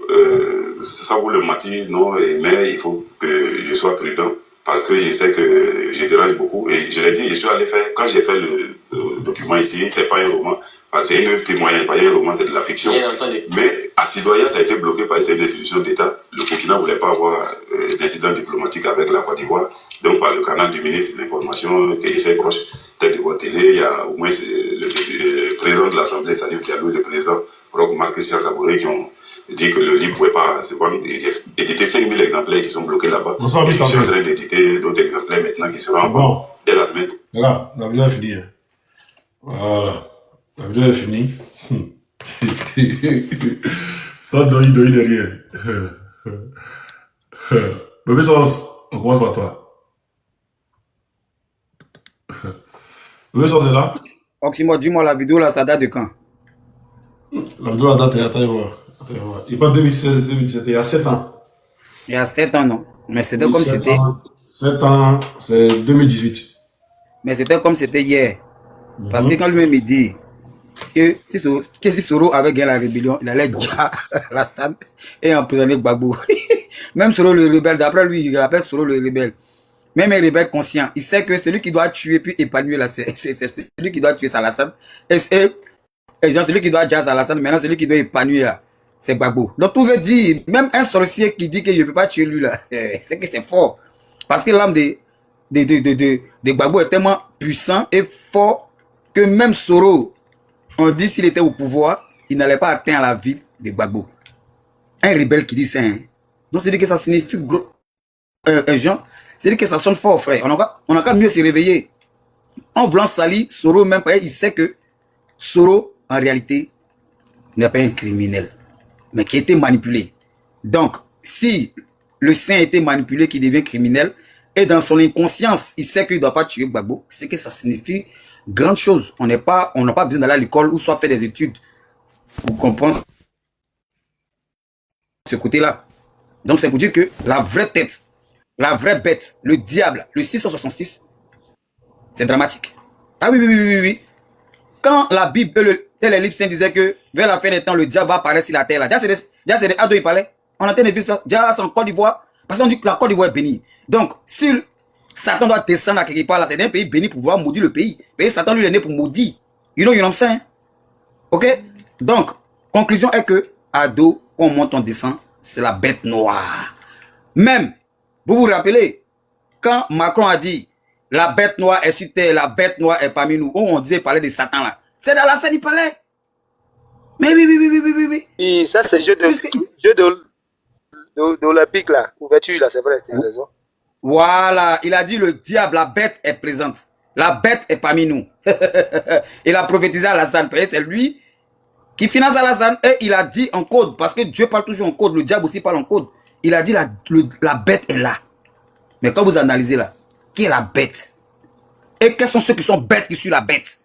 ça vous le mentir, non, mais il faut que je sois prudent. Parce que je sais que je dérange beaucoup. Et je l'ai dit, je suis allé faire, quand j'ai fait le document ici, c'est pas un roman. Parce que c'est une œuvre témoignage, pas un roman, c'est de la fiction. Mais à Sidoya, ça a été bloqué par ces institutions d'État. Le Burkina ne voulait pas avoir d'incident diplomatique avec la Côte d'Ivoire. Donc, par le canal du ministre de l'Information, qui est proche, tête de votre télé, il y a au moins le président de l'Assemblée, Salif Diallo, le président Roch Marc Christian Kaboré, qui ont dit que le livre ne pouvait pas se vendre. Éditer 5000 exemplaires qui sont bloqués là-bas. Je suis en train d'éditer d'autres exemplaires maintenant qui seront bon dès la semaine. Regarde, la vidéo est finie. Voilà. La vidéo est finie. Ça donne derrière. Bébé Sauce, on commence par toi. Bébé Sauce est là? Oxymore, dis-moi, la vidéo là, ça date de quand? La vidéo date, attends, il pas 2016, 2017, il y a 7 ans. Il y a 7 ans, non? Mais c'était comme c'était. 7 ans, c'est 2018. Mais c'était comme c'était hier. Parce que quand lui-même il dit que si Soro avait gagné la rébellion, il allait déjà Alassane et emprisonner Gbagbo. Même Soro le rebelle, d'après lui, il appelle Soro le rebelle. Même un rebelle conscient, il sait que celui qui doit tuer puis épanouir là, c'est celui qui doit tuer Alassane. Et genre, celui qui doit jazz Alassane, maintenant celui qui doit épanouir là, c'est Gbagbo. Donc tout veut dire, même un sorcier qui dit que je ne peux pas tuer lui là, c'est que c'est fort. Parce que l'âme de Gbagbo est tellement puissant et fort que même Soro, on dit s'il était au pouvoir, il n'allait pas atteindre la ville de Gbagbo. Un rebelle qui dit ça. Hein. Donc c'est dire que ça signifie gros. Jean, c'est dire que ça sonne fort, frère. On a qu'à mieux se réveiller. En voulant salir Soro, même pas, il sait que Soro, en réalité, n'est pas un criminel, mais qui a été manipulé. Donc, si le saint a été manipulé, qui devient criminel, et dans son inconscience, il sait qu'il ne doit pas tuer Gbagbo, c'est que ça signifie grande chose. On n'a pas besoin d'aller à l'école ou soit faire des études pour comprendre ce côté-là. Donc, c'est pour dire que la vraie tête, la vraie bête, le diable, le 666, c'est dramatique. Ah oui. Quand la Bible et les livres saints disaient que vers la fin des temps, le diable va apparaître sur la terre, là. Déjà, c'est des ados, il parlait. On a entendu ça. Déjà, c'est en Côte d'Ivoire. Parce qu'on dit que la Côte d'Ivoire est bénie. Donc, si Satan doit descendre à quelque part, là, c'est un pays béni pour pouvoir maudire le pays. Mais Satan, lui, est né pour maudire. You know what I'm saying? Ok? Donc, conclusion est que, ado, quand on monte, on descend, c'est la bête noire. Même, vous vous rappelez, quand Macron a dit la bête noire est sur terre, la bête noire est parmi nous, on disait parler de Satan là. C'est dans la scène, il parlait. Mais oui. Et ça, c'est jeu d'Olympique là. Ouverture là, c'est vrai, tu as raison. Voilà, il a dit le diable, la bête est présente. La bête est parmi nous. Il a prophétisé à Alassane. C'est lui qui finance Alassane et il a dit en code, parce que Dieu parle toujours en code, le diable aussi parle en code. Il a dit la bête est là. Mais quand vous analysez là, qui est la bête? Et quels sont ceux qui sont bêtes qui suivent la bête?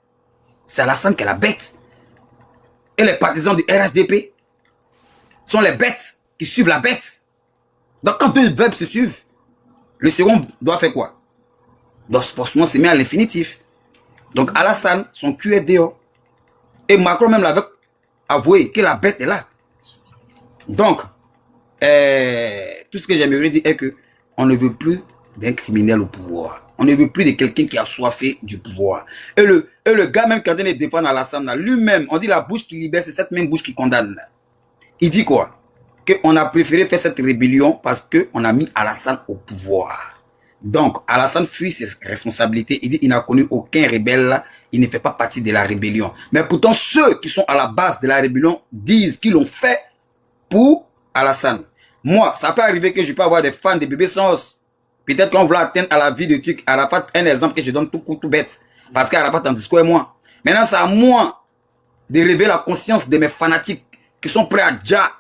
C'est Alassane qui est la bête. Et les partisans du RHDP sont les bêtes qui suivent la bête. Donc quand deux verbes se suivent, le second doit faire quoi? Doit forcément se mettre à l'infinitif. Donc Alassane, son cul est dehors. Et Macron même l'avait avoué que la bête est là. Donc, tout ce que j'aimerais dire est que on ne veut plus d'un criminel au pouvoir. On ne veut plus de quelqu'un qui a soifé du pouvoir. Et le gars même qui a donné défendre Alassane, lui-même, on dit la bouche qui libère, c'est cette même bouche qui condamne. Il dit quoi? Qu'on a préféré faire cette rébellion parce qu'on a mis Alassane au pouvoir. Donc, Alassane fuit ses responsabilités. Il dit qu'il n'a connu aucun rebelle là. Il ne fait pas partie de la rébellion. Mais pourtant, ceux qui sont à la base de la rébellion disent qu'ils l'ont fait pour Alassane. Moi, ça peut arriver que je peux avoir des fans de bébés sans os. Peut-être qu'on veut atteindre à la vie de truc. Arafat, un exemple que je donne tout bête. Parce qu'Arafat en discours est moi. Maintenant, c'est à moi de révéler la conscience de mes fanatiques qui sont prêts à déjà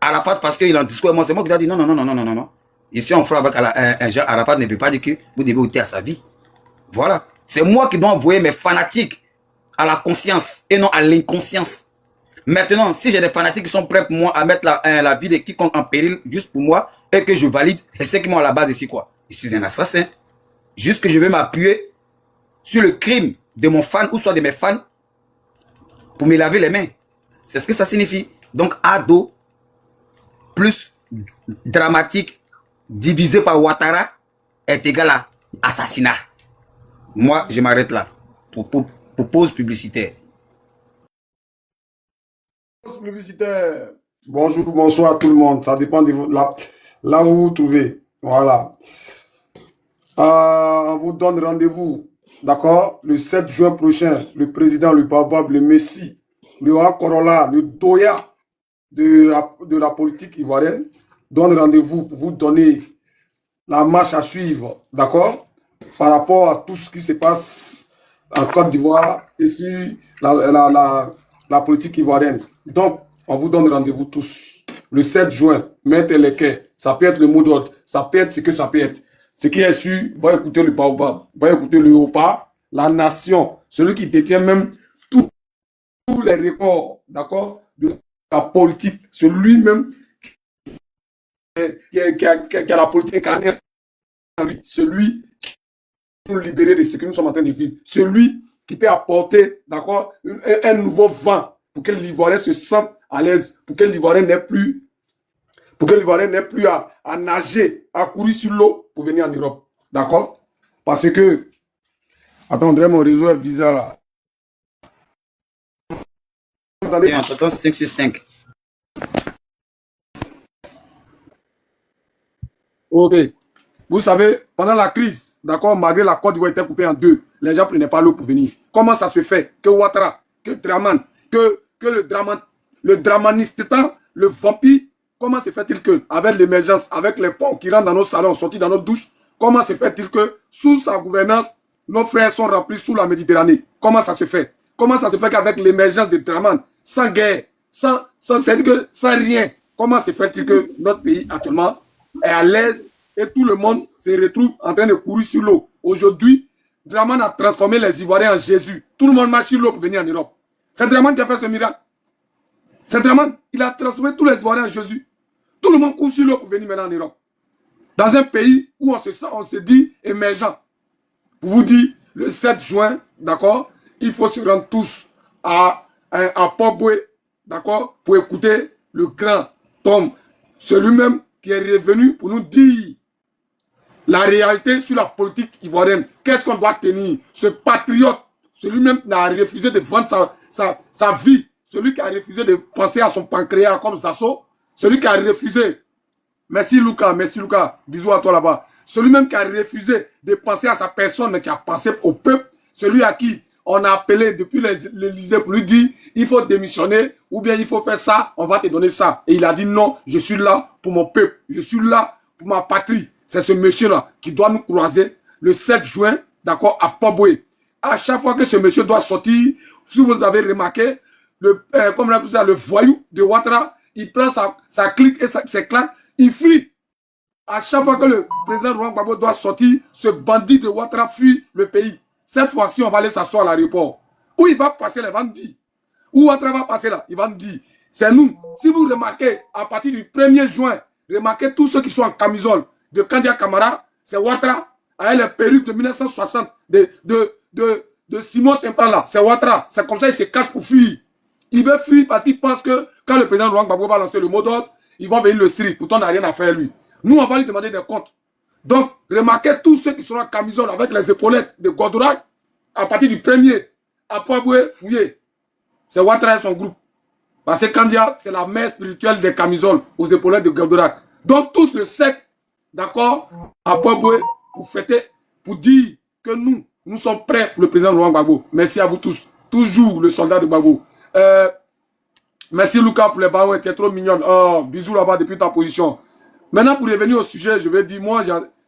Arafat parce qu'il en discours est moi. C'est moi qui dois dire non. Ici, on fera avec un genre Arafat ne veut pas dire que vous devez ôter à sa vie. Voilà. C'est moi qui dois envoyer mes fanatiques à la conscience et non à l'inconscience. Maintenant, si j'ai des fanatiques qui sont prêts pour moi à mettre la vie de quiconque en péril juste pour moi et que je valide, et c'est qui moi à la base ici quoi? Je suis un assassin. Juste que je veux m'appuyer sur le crime de mon fan ou soit de mes fans pour me laver les mains. C'est ce que ça signifie. Donc, ado plus dramatique divisé par Ouattara est égal à assassinat. Moi, je m'arrête là pour pause publicitaire. Pause publicitaire. Bonjour, bonsoir à tout le monde. Ça dépend de là où vous vous trouvez. Voilà. On vous donne rendez-vous, d'accord, le 7 juin prochain. Le président, le Babab, le Messie, le Corolla, le Doya de la politique ivoirienne donne rendez-vous pour vous donner la marche à suivre, d'accord, par rapport à tout ce qui se passe en Côte d'Ivoire et sur la politique ivoirienne. Donc, on vous donne rendez-vous tous le 7 juin. Mettez les quais. Ça peut être le mot d'ordre. Ça peut être ce que ça peut être. Ce qui est sûr, va écouter le Baobab, va écouter le Opa, la nation, celui qui détient même tous les records, d'accord, de la politique, celui-même qui a la politique incarnée en lui, celui qui peut nous libérer de ce que nous sommes en train de vivre, celui qui peut apporter, d'accord, un nouveau vent pour que l'Ivoirien se sente à l'aise, pour que l'Ivoirien n'ait plus à nager, à courir sur l'eau pour venir en Europe. D'accord? Parce que, attendez, mon réseau est bizarre là. Attendez. 5 sur 5. Ok. Vous savez, pendant la crise, d'accord, malgré la Côte d'Ivoire était coupée en deux, les gens ne prenaient pas l'eau pour venir. Comment ça se fait que Ouattara, que Draman, que le Dramanistan, le vampire, comment se fait-il que, avec l'émergence, avec les ponts qui rentrent dans nos salons, sortis dans nos douches, comment se fait-il que, sous sa gouvernance, nos frères sont remplis sous la Méditerranée? Comment ça se fait? Comment ça se fait qu'avec l'émergence de Draman, sans guerre, sans rien, comment se fait-il que notre pays actuellement est à l'aise et tout le monde se retrouve en train de courir sur l'eau? Aujourd'hui, Draman a transformé les Ivoiriens en Jésus. Tout le monde marche sur l'eau pour venir en Europe. C'est Draman qui a fait ce miracle. C'est Draman, il a transformé tous les Ivoiriens en Jésus. Tout le monde court sur l'eau pour venir maintenant en Europe. Dans un pays où on se dit émergent. Pour vous dire, le 7 juin, d'accord, il faut se rendre tous à Port-Boué, d'accord, pour écouter le grand Tom, celui-même qui est revenu pour nous dire la réalité sur la politique ivoirienne. Qu'est-ce qu'on doit tenir? Ce patriote, celui-même qui a refusé de vendre sa vie, celui qui a refusé de penser à son pancréas comme Sasso, celui qui a refusé. Merci Lucas, bisous à toi là-bas. celui même qui a refusé de penser à sa personne, mais qui a pensé au peuple, celui à qui on a appelé depuis l'Élysée pour lui dire il faut démissionner ou bien il faut faire ça, on va te donner ça. Et il a dit non, je suis là pour mon peuple, je suis là pour ma patrie. C'est ce monsieur-là qui doit nous croiser le 7 juin, d'accord, à Poboué. À chaque fois que ce monsieur doit sortir, si vous avez remarqué, comme on appelle ça, le voyou de Ouattara, il prend sa clique et ses claques, il fuit. À chaque fois que le président Laurent Gbagbo doit sortir, ce bandit de Ouattara fuit le pays. Cette fois-ci, on va aller s'asseoir à l'aéroport. Où il va passer là, il va nous dire. Où Ouattara va passer là, il va nous dire. C'est nous. Si vous remarquez, à partir du 1er juin, remarquez tous ceux qui sont en camisole de Kandia Camara, c'est Ouattara, avec les perruques de 1960 de Simon Tempan là, c'est Ouattara. C'est comme ça qu'il se cache pour fuir. Il veut fuir parce qu'il pense que quand le président Laurent Gbagbo va lancer le mot d'ordre, ils vont venir le strik. Pourtant, on n'a rien à faire lui. Nous, on va lui demander des comptes. Donc, remarquez tous ceux qui seront en camisole avec les épaulettes de Godorak à partir du 1er à Poiboué, fouillé. C'est Ouattara et son groupe. Parce que Kandia, c'est la mère spirituelle des camisoles aux épaulettes de Godorak. Donc, tous le 7, d'accord, à Poiboué, pour fêter, pour dire que nous sommes prêts pour le président Laurent Gbagbo. Merci à vous tous. Toujours le soldat de Gbagbo. Merci Lucas pour les ballons, tu es trop mignonne. Oh, bisous là-bas depuis ta position. Maintenant, pour revenir au sujet, je vais dire, moi,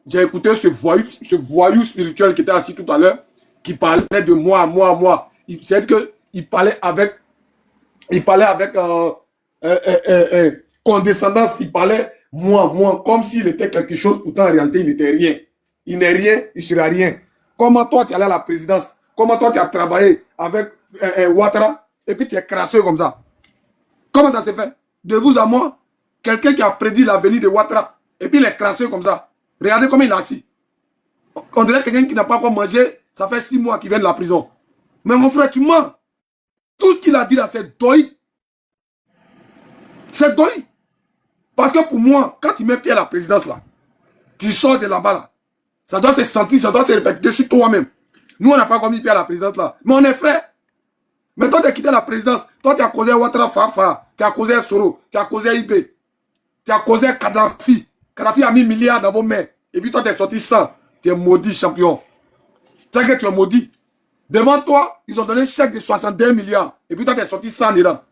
j'ai écouté ce voyou spirituel qui était assis tout à l'heure, qui parlait de moi. C'est-à-dire qu'il parlait avec condescendance, il parlait moi, comme s'il était quelque chose, pourtant en réalité, il n'était rien. Il n'est rien, il ne sera rien. Comment toi, tu es allé à la présidence? Comment toi, tu as travaillé avec Ouattara et puis tu es crasseux comme ça? Comment ça s'est fait? De vous à moi, quelqu'un qui a prédit l'avenir de Ouattara et puis il est crasseux comme ça. Regardez comment il est assis. On dirait quelqu'un qui n'a pas encore mangé, ça fait 6 mois qu'il vient de la prison. Mais mon frère, tu mens. Tout ce qu'il a dit là, c'est doï. C'est doï. Parce que pour moi, quand tu mets pied à la présidence là, tu sors de là-bas là, ça doit se sentir, ça doit se répéter sur toi-même. Nous, on n'a pas encore mis pied à la présidence là. Mais on est frères. Mais toi, tu as quitté la présidence. Toi, tu as causé Ouattara Fafa. Tu as causé Soro. Tu as causé IB. Tu as causé Kadhafi. Kadhafi a mis milliards dans vos mains. Et puis toi, tu es sorti sans. Tu es maudit, champion. Tu sais que tu es maudit. Devant toi, ils ont donné un chèque de 62 milliards. Et puis toi, tu es sorti sans dedans.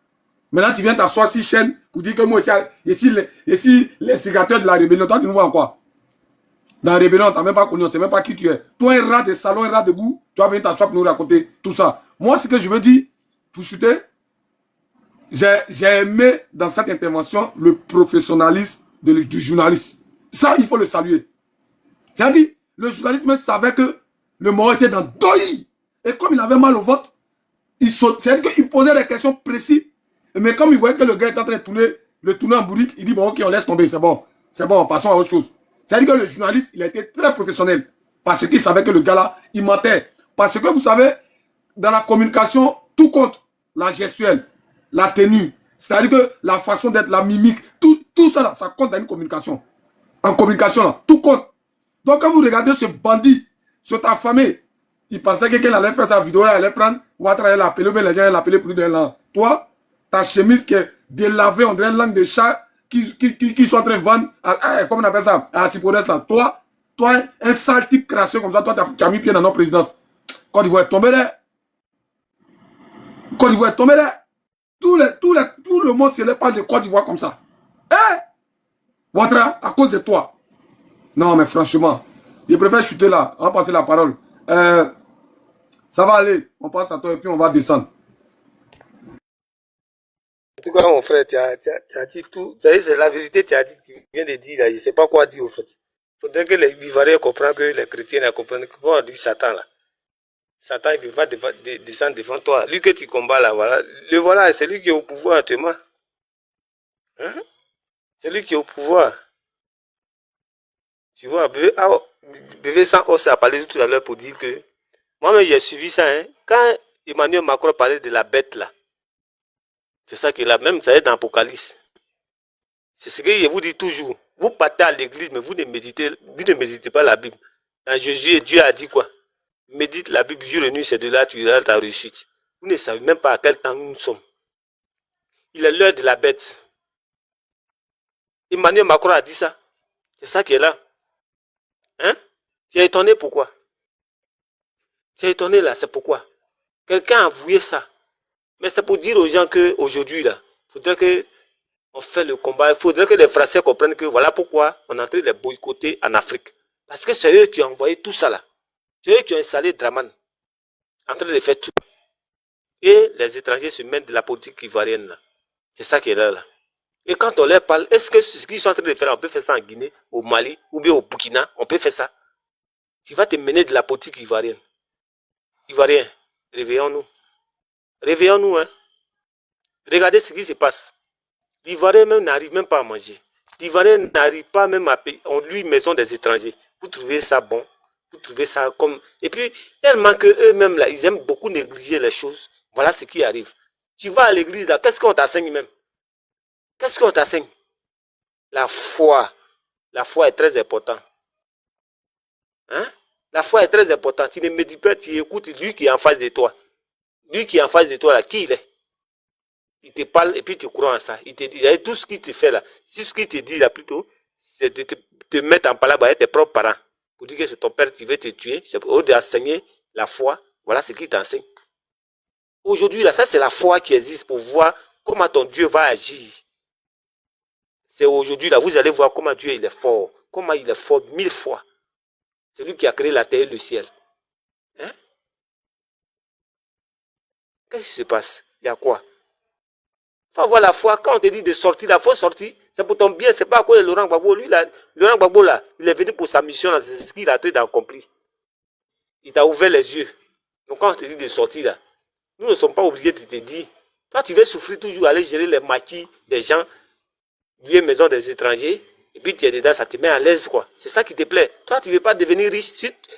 Maintenant, tu viens t'asseoir sur chaîne pour dire que moi, ici l'instigateur de la rébellion. Toi, tu nous vois en quoi? Dans la rébellion, tu n'as même pas connu, on ne sait même pas qui tu es. Toi, un rat de salon, un rat de goût, tu vas venir t'asseoir pour nous raconter tout ça. Moi, ce que je veux dire, pour chuter, j'ai aimé dans cette intervention le professionnalisme du journaliste. Ça, il faut le saluer. C'est-à-dire, le journaliste même savait que le mort était dans Doï. Et comme il avait mal au ventre, c'est-à-dire qu'il posait des questions précises. Mais comme il voyait que le gars est en train de tourner en bourrique, il dit bon, ok, on laisse tomber, c'est bon, passons à autre chose. C'est-à-dire que le journaliste, il a été très professionnel. Parce qu'il savait que le gars-là, il mentait. Parce que vous savez, dans la communication, tout compte. La gestuelle, la tenue, c'est-à-dire que la façon d'être, la mimique, tout ça là, ça compte dans une communication. En communication là, tout compte. Donc quand vous regardez ce bandit, cet affamé, il pensait que quelqu'un allait faire sa vidéo, il allait prendre, Ouattara allait l'appeler, mais les gens allaient l'appeler plus d'un an. Toi, ta chemise qui est délavée, on dirait une langue de chat, qui sont en train de vendre, comment on appelle ça, à Cipodes là. Toi, un sale type crasseux comme ça, toi, tu as mis pied dans notre présidence. Côte d'Ivoire est tombé là. Côte d'Ivoire est tombé là. Tout le monde se lève pas de Côte d'Ivoire comme ça. Ouattara, à cause de toi. Non, mais franchement, je préfère chuter là. On va passer la parole. Ça va aller. On passe à toi et puis on va descendre. En tout cas, mon frère, tu as dit tout. C'est la vérité, tu viens de dire là. Je ne sais pas quoi dire au fait. Il faudrait que les Ivoiriens comprennent, que les chrétiens comprennent. Comment on dit Satan là? Satan, il ne peut pas descendre devant toi. Lui que tu combats là, voilà. Le voilà, c'est lui qui est au pouvoir actuellement. Hein? C'est lui qui est au pouvoir. Tu vois, bébé sans os a parlé tout à l'heure pour dire que moi-même j'ai suivi ça. Hein. Quand Emmanuel Macron parlait de la bête là, c'est ça qu'il a même, ça est dans l'Apocalypse. C'est ce que je vous dis toujours. Vous partez à l'église, mais vous ne méditez pas la Bible. Dans Jésus, Dieu a dit quoi? Médite la Bible jour et nuit, c'est de là que tu auras ta réussite. Vous ne savez même pas à quel temps nous sommes. Il est l'heure de la bête. Emmanuel Macron a dit ça. C'est ça qui est là. Hein? Tu es étonné pourquoi? Tu es étonné là, c'est pourquoi? Quelqu'un a avoué ça. Mais c'est pour dire aux gens qu'aujourd'hui, là, il faudrait que on fait le combat. Il faudrait que les Français comprennent que voilà pourquoi on est en train de les boycotter en Afrique. Parce que c'est eux qui ont envoyé tout ça là. C'est eux qui ont installé Draman. En train de faire tout. Et les étrangers se mettent de la politique ivoirienne là. C'est ça qui est là, là. Et quand on leur parle, est-ce que ce qu'ils sont en train de faire, on peut faire ça en Guinée, au Mali, ou bien au Burkina, on peut faire ça? Tu vas te mener de la politique ivoirienne. Ivoiriens, réveillons-nous. Réveillons-nous, hein. Regardez ce qui se passe. L'Ivoirien même n'arrive même pas à manger. L'Ivoirien n'arrive pas même à payer. On lui maison des étrangers. Vous trouvez ça bon? Vous trouvez ça comme... Et puis, tellement qu'eux-mêmes, là, ils aiment beaucoup négliger les choses. Voilà ce qui arrive. Tu vas à l'église, là, qu'est-ce qu'on t'enseigne même? Qu'est-ce qu'on t'enseigne? La foi. La foi est très importante. Hein? La foi est très importante. Tu ne médites pas, tu écoutes lui qui est en face de toi. Lui qui est en face de toi, là, qui il est? Il te parle et puis tu crois en ça. Il te dit, tout ce qu'il te fait là, tout ce qu'il te dit là plutôt, c'est de te mettre en parole avec tes propres parents. Pour dire que c'est ton père qui veut te tuer, c'est au lieu d'enseigner la foi, voilà ce qu'il t'enseigne. Aujourd'hui, là, ça c'est la foi qui existe pour voir comment ton Dieu va agir. C'est aujourd'hui, là, vous allez voir comment Dieu il est fort. Comment il est fort 1000 fois. C'est lui qui a créé la terre et le ciel. Hein? Qu'est-ce qui se passe? Il y a quoi? Il faut avoir la foi. Quand on te dit de sortir, il faut sortir. C'est pour ton bien. C'est pas à cause de Laurent Gbagbo. Lui, là, Laurent Gbagbo, là, il est venu pour sa mission. C'est ce qu'il a traité d'accomplir. Il t'a ouvert les yeux. Donc quand on te dit de sortir, là, nous ne sommes pas obligés de te dire. Toi, tu veux souffrir toujours, aller gérer les maquis des gens, lier maison des étrangers, et puis tu es dedans, ça te met à l'aise, quoi. C'est ça qui te plaît. Toi, tu ne veux pas devenir riche.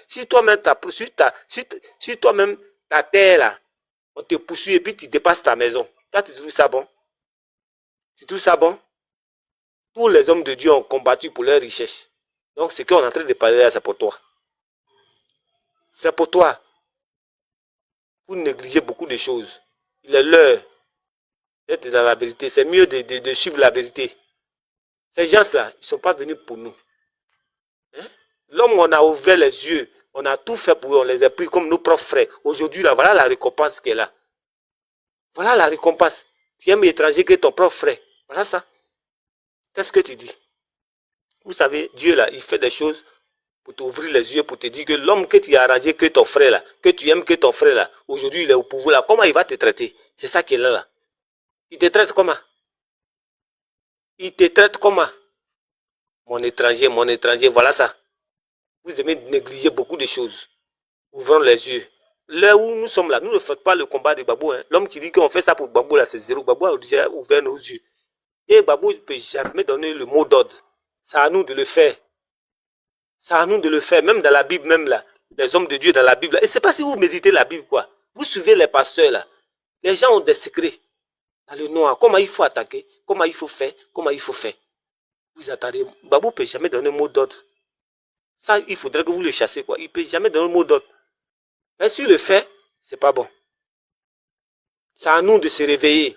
Si toi-même, ta terre, là, on te poursuit et puis tu dépasses ta maison. Toi, tu trouves ça bon? Tu trouves ça bon? Tous les hommes de Dieu ont combattu pour leur richesse. Donc, ce qu'on est en train de parler là, c'est pour toi. C'est pour toi. Vous négligez beaucoup de choses. Il est l'heure d'être dans la vérité. C'est mieux de suivre la vérité. Ces gens-là, ils ne sont pas venus pour nous. Hein? L'homme, on a ouvert les yeux. On a tout fait pour eux. On les a pris comme nos propres frères. Aujourd'hui, là, voilà la récompense qui est là. Voilà la récompense. Tu aimes l'étranger que ton propre frère. Voilà ça. Qu'est-ce que tu dis? Vous savez, Dieu, là, il fait des choses pour t'ouvrir les yeux, pour te dire que l'homme que tu as arrangé, que ton frère, là, que tu aimes que ton frère, là, aujourd'hui, il est au pouvoir, là. Comment il va te traiter? C'est ça qui est là, là. Il te traite comment? Il te traite comment? Mon étranger, voilà ça. Vous aimez négliger beaucoup de choses. Ouvrons les yeux. Là où nous sommes là, nous ne faisons pas le combat de Gbagbo. Hein. L'homme qui dit qu'on fait ça pour Gbagbo, là, c'est zéro. Gbagbo a déjà ouvert nos yeux. Et Gbagbo ne peut jamais donner le mot d'ordre. C'est à nous de le faire. C'est à nous de le faire. Même dans la Bible, même là, les hommes de Dieu dans la Bible. Là. Et c'est pas si vous méditez la Bible, quoi. Vous suivez les pasteurs, là. Les gens ont des secrets. Dans le noir, comment il faut attaquer, comment il faut faire, comment il faut faire. Vous attendez. Gbagbo ne peut jamais donner un mot d'ordre. Ça, il faudrait que vous le chassez, quoi. Il ne peut jamais donner un mot d'ordre. Mais s'il le fait, c'est pas bon. C'est à nous de se réveiller.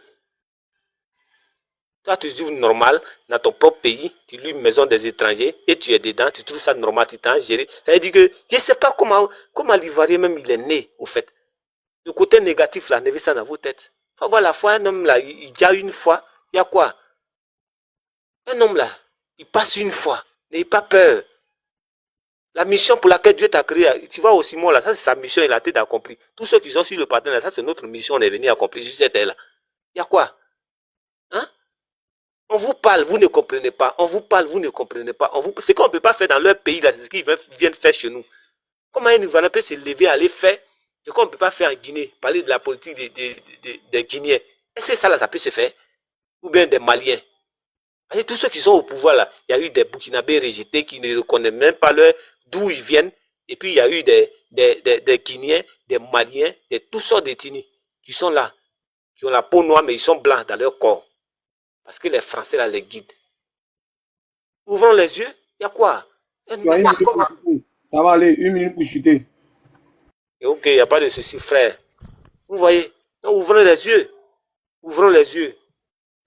Toi, tu vis normal dans ton propre pays, tu lis une maison des étrangers et tu es dedans, tu trouves ça normal, tu t'en gères. Ça veut dire que je ne sais pas comment l'Ivoirien même il est né, au fait. Le côté négatif, là, n'avez ça dans vos têtes. Il faut voir la foi, un homme là, il y a une fois, il y a quoi? Un homme là, il passe une fois, n'ayez pas peur. La mission pour laquelle Dieu t'a créé, tu vois au Simon là, ça c'est sa mission, il a été accompli. Tous ceux qui sont sur le partenaire là, ça c'est notre mission, on est venu accomplir sur cette terre là. Il y a quoi? Hein? On vous parle, vous ne comprenez pas. On vous parle, vous ne comprenez pas. C'est qu'on ne peut pas faire dans leur pays là, c'est ce qu'ils viennent faire chez nous. Comment ils vont se lever, aller faire ce qu'on ne peut pas faire en Guinée, parler de la politique des Guinéens. Est-ce que ça là, ça peut se faire? Ou bien des Maliens? Parce que tous ceux qui sont au pouvoir là, il y a eu des Burkinabés rejetés qui ne reconnaissent même pas d'où ils viennent. Et puis il y a eu des Guinéens, des Maliens, de toutes sortes d'ethnies qui sont là, qui ont la peau noire mais ils sont blancs dans leur corps. Parce que les Français là les guident. Ouvrons les yeux, il y a quoi? Ça va aller, 1 minute pour chuter. Et ok, il n'y a pas de souci, frère. Vous voyez? Donc ouvrons les yeux. Ouvrons les yeux.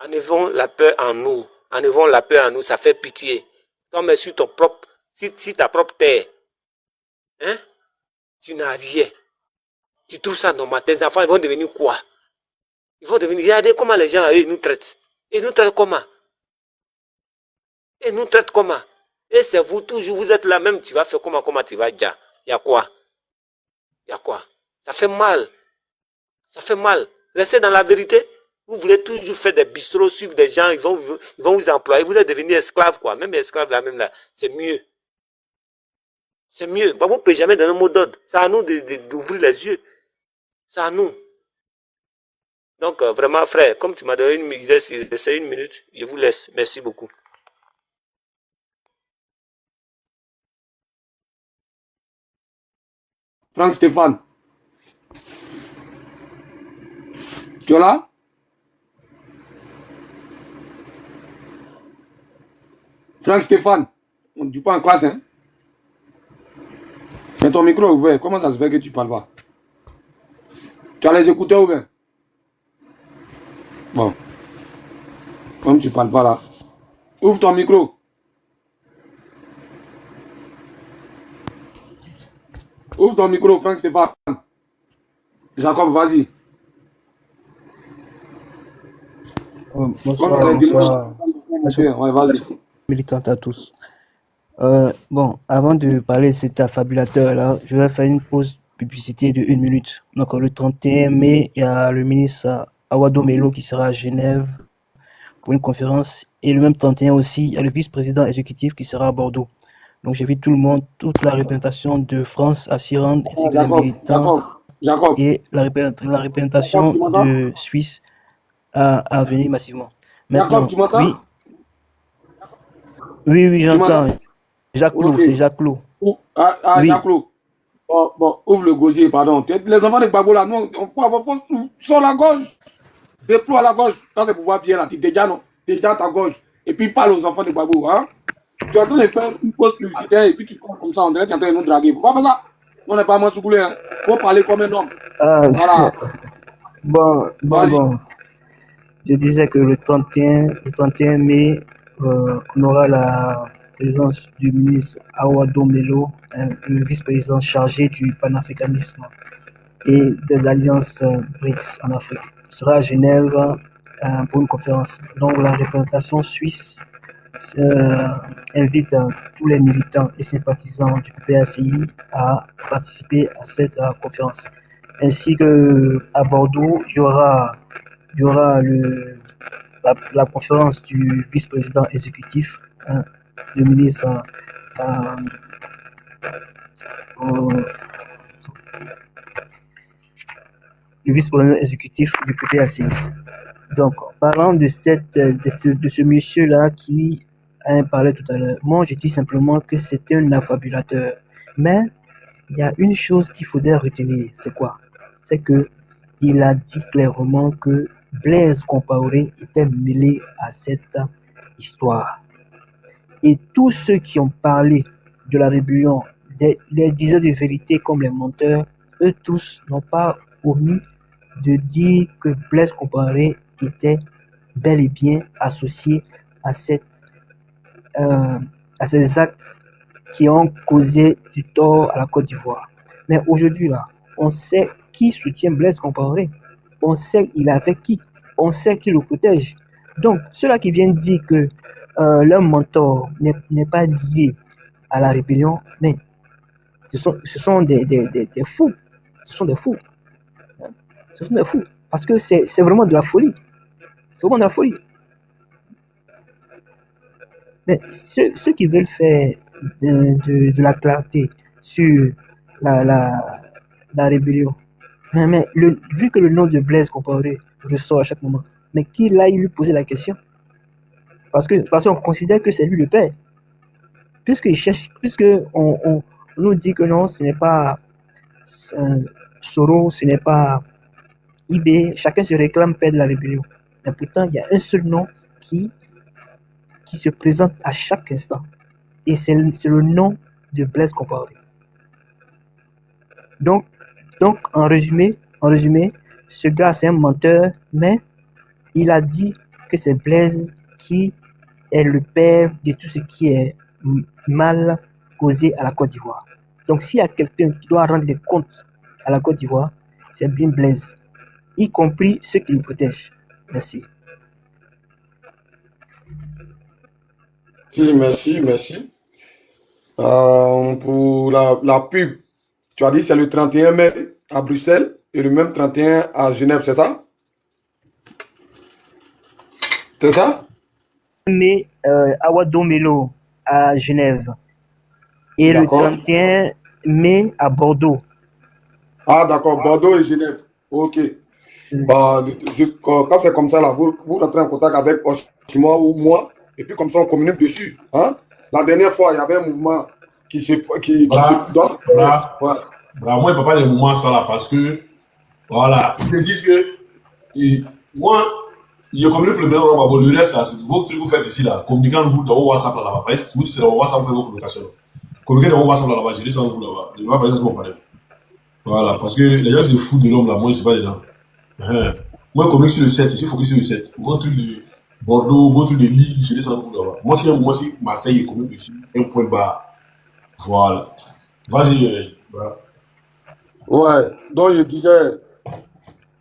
Enlevons la peur en nous. Enlevons la peur en nous, ça fait pitié. Quand on met sur ton propre, si ta propre terre, hein, tu n'as rien. Tu trouves ça normal. Tes enfants, ils vont devenir quoi? Ils vont devenir... Regardez comment les gens, là, ils nous traitent. Ils nous traitent comment? Ils nous traitent comment? Et c'est vous, toujours, vous êtes là même, tu vas faire comment tu vas dire? Il y a quoi? Il y a quoi? Ça fait mal. Ça fait mal. Restez dans la vérité. Vous voulez toujours faire des bistrots, suivre des gens, ils vont vous employer. Vous êtes devenus esclaves, quoi. Même esclaves, là, même là, c'est mieux. C'est mieux. Bah, vous ne pouvez jamais donner un mot d'ordre. C'est à nous d'ouvrir les yeux. C'est à nous. Donc, vraiment, frère, comme tu m'as donné une minute, c'est une minute, je vous laisse. Merci beaucoup. Franck Stéphane. Tu es là? Franck Stéphane. On ne dit pas en classe, hein? Mais ton micro est ouvert. Comment ça se fait que tu ne parles pas? Tu as les écouteurs ouverts? Bon. Comme tu ne parles pas là. Ouvre ton micro. Ouvre ton micro, Franck Stéphane. Jacob, vas-y. Bonsoir, Ouais, vas-y. militantes à tous. Bon, avant de parler de cet affabulateur-là, je vais faire une pause publicité de 1 minute. Donc, le 31 mai, il y a le ministre Awado Melo qui sera à Genève pour une conférence. Et le même 31 aussi, il y a le vice-président exécutif qui sera à Bordeaux. Donc, j'invite tout le monde, toute la représentation de France à s'y rendre, ainsi que les militants Jacob. et la représentation de Suisse à venir massivement. Maintenant, Jacob, tu m'entends? oui, j'entends. Jacques Clot, Okay. c'est Jacques Clot. Oui. Jacques Clot. Bon, ouvre le gosier, pardon. Les enfants de Gbagbo là, nous, on faut sur la gauche. Déploie la gauche. Quand c'est pour voir bien là, tu déjà non. Déjà ta gauche. Et puis parle aux enfants de Gbagbo, hein. Tu es en train de faire une pause publicitaire et puis tu parles comme ça, on dirait que tu es en train de nous draguer. Faut pas faire ça. On n'est pas moins soucoulé, hein. Faut parler comme un homme. Voilà. Bon. Je disais que le 31 mai, on aura la présence du ministre Awado Melo, le vice-président chargé du panafricanisme et des alliances BRICS en Afrique. Il sera à Genève pour une conférence. Donc la représentation suisse invite tous les militants et sympathisants du PPACI à participer à cette conférence. Ainsi qu'à Bordeaux, il y aura la conférence du vice-président exécutif, du ministre le vice-président exécutif du PPACI. Donc, parlant de ce monsieur-là qui a parlé tout à l'heure, moi je dis simplement que c'est un affabulateur. Mais il y a une chose qu'il faudrait retenir, c'est quoi? C'est que il a dit clairement que Blaise Compaoré était mêlé à cette histoire. Et tous ceux qui ont parlé de la rébellion, les diseurs de vérité comme les menteurs, eux tous n'ont pas omis de dire que Blaise Compaoré était bel et bien associé à ces actes qui ont causé du tort à la Côte d'Ivoire. Mais aujourd'hui, là, on sait qui soutient Blaise Compaoré. On sait il est avec qui. On sait qui le protège. Donc, ceux-là qui viennent dire que leur mentor n'est pas lié à la rébellion, mais ce sont des fous. Ce sont des fous. Ce sont des fous. Parce que c'est vraiment de la folie. C'est vraiment de la folie. Mais ceux qui veulent faire de la clarté sur la rébellion, mais vu que le nom de Blaise Compaoré ressort à chaque moment, mais qui aille lui poser la question? Parce qu'on considère que c'est lui le père. Puisqu'on nous dit que non, ce n'est pas Soro, ce n'est pas IB, chacun se réclame père de la rébellion. Mais pourtant, il y a un seul nom qui se présente à chaque instant. Et c'est le nom de Blaise Compaoré. Donc en résumé, ce gars c'est un menteur, mais il a dit que c'est Blaise qui est le père de tout ce qui est mal causé à la Côte d'Ivoire. Donc s'il y a quelqu'un qui doit rendre des comptes à la Côte d'Ivoire, c'est bien Blaise, y compris ceux qui le protègent. Merci. Merci. Pour la pub, tu as dit c'est le 31 mai à Bruxelles et le même 31 à Genève, c'est ça? C'est ça? Mais à Ouaddomelo, à Genève, et le 31 mai à Bordeaux. Ah, d'accord, Bordeaux et Genève. Ok. Bah, quand c'est comme ça, là, vous rentrez en contact avec Osimo ou moi, et puis comme ça, on communique dessus. Hein? La dernière fois, il y avait un mouvement qui doit se faire. Moi, il ne peut pas des mouvements ça là, parce que, voilà, ils se disent que, moi, il y a communique le bien, le reste, là, vos trucs que vous faites ici, là, communiquant vous dans vos WhatsApp là-bas. Vous dites c'est dans vos WhatsApp, vous faites vos communications. Communiquez dans vos WhatsApp là-bas, je dis ça vous là-bas. Je ne vais pas dire ça, mon problème. Voilà, parce que les gens se foutent de l'homme là, moi, je ne suis pas dedans. Moi, je communique sur le 7, je suis focus sur le 7. Vos trucs de Bordeaux, vos trucs de Lille, je dis ça vous là-bas. Moi, si Marseille est communique dessus, un point barre. Voilà. Vas-y, voilà. Ouais, donc je disais,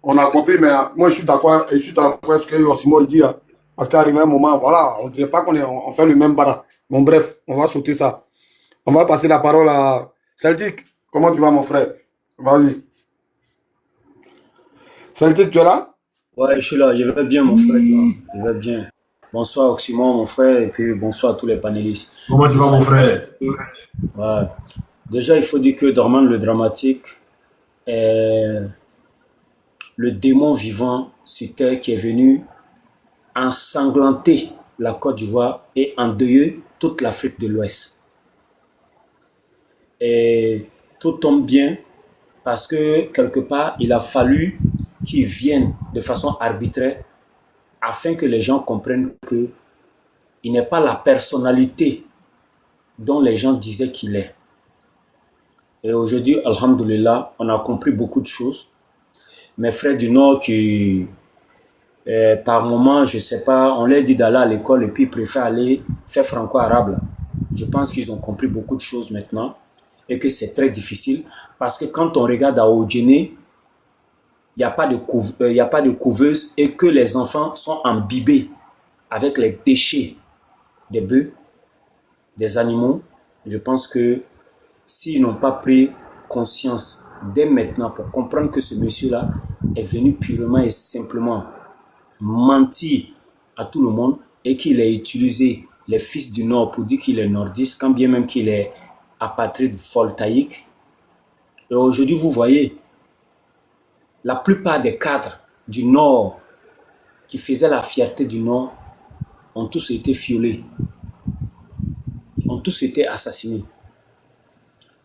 on a compris, mais moi je suis d'accord avec ce que Osimo dit. Hein, parce qu'arrivé un moment, voilà, on ne dirait pas qu'on fait le même bada. Bon, bref, on va sauter ça. On va passer la parole à Celtic. Comment tu vas, mon frère? Vas-y. Celtic, tu es là? Ouais, je suis là, je vais bien, mon frère. Je vais bien. Bonsoir, Oxymore, mon frère, et puis bonsoir à tous les panélistes. Comment tu vas, mon frère? Ouais. Déjà, il faut dire que Dorman le dramatique est le démon vivant sur terre qui est venu ensanglanter la Côte d'Ivoire et endeuiller toute l'Afrique de l'Ouest. Et tout tombe bien parce que quelque part, il a fallu qu'il vienne de façon arbitraire afin que les gens comprennent que il n'est pas la personnalité dont les gens disaient qu'il est. Et aujourd'hui, alhamdoulilah, on a compris beaucoup de choses. Mes frères du Nord qui, par moment, je ne sais pas, on leur dit d'aller à l'école et puis ils préfèrent aller faire franco-arabe. Je pense qu'ils ont compris beaucoup de choses maintenant et que c'est très difficile parce que quand on regarde à Odjene, il n'y a pas de couveuse et que les enfants sont imbibés avec les déchets des bœufs, des animaux. Je pense que s'ils n'ont pas pris conscience dès maintenant pour comprendre que ce monsieur-là est venu purement et simplement mentir à tout le monde et qu'il a utilisé les fils du Nord pour dire qu'il est nordiste, quand bien même qu'il est apatride voltaïque. Et aujourd'hui, vous voyez, la plupart des cadres du Nord qui faisaient la fierté du Nord ont tous été violés, ont tous été assassinés.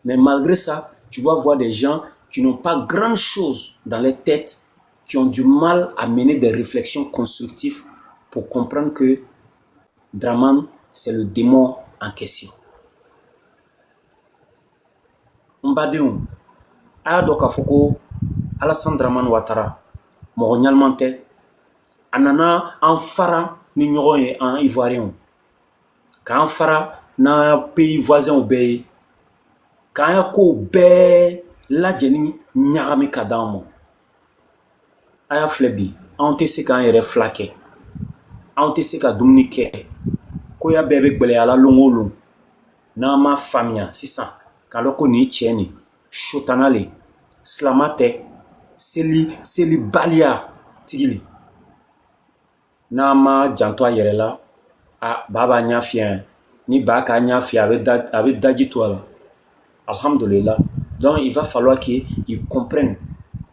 Mais malgré ça, tu vas voir des gens qui n'ont pas grand-chose dans les têtes, qui ont du mal à mener des réflexions constructives pour comprendre que Draman, c'est le démon en question. Mbadéon, Ayadoka Foko, Alassane Draman Ouattara, Moronyalmante, Anana Anfara, Nignoron et en Ivoirien, Kanfara, na pays voisin au Béé, quand ya ko bɛɛ lajɛlen ɲagami ka d'an ma a y'a filɛ bi anw tɛ se k'an yɛrɛ fila kɛ anw tɛ se ka dumuni kɛ koya bɛɛ bɛ gbɛlɛya la lon o lon n'an ma faamuya sisan k'a dɔn ko nin cɛ nin sotana le silama tɛ selibaliya tigi le n'an ma janto a yɛrɛ la ba b'a ɲɛ fiyɛ ni ba k'a ɲɛ fiyɛ a bɛ daji to a la. Alhamdulillah. Donc, il va falloir qu'ils comprennent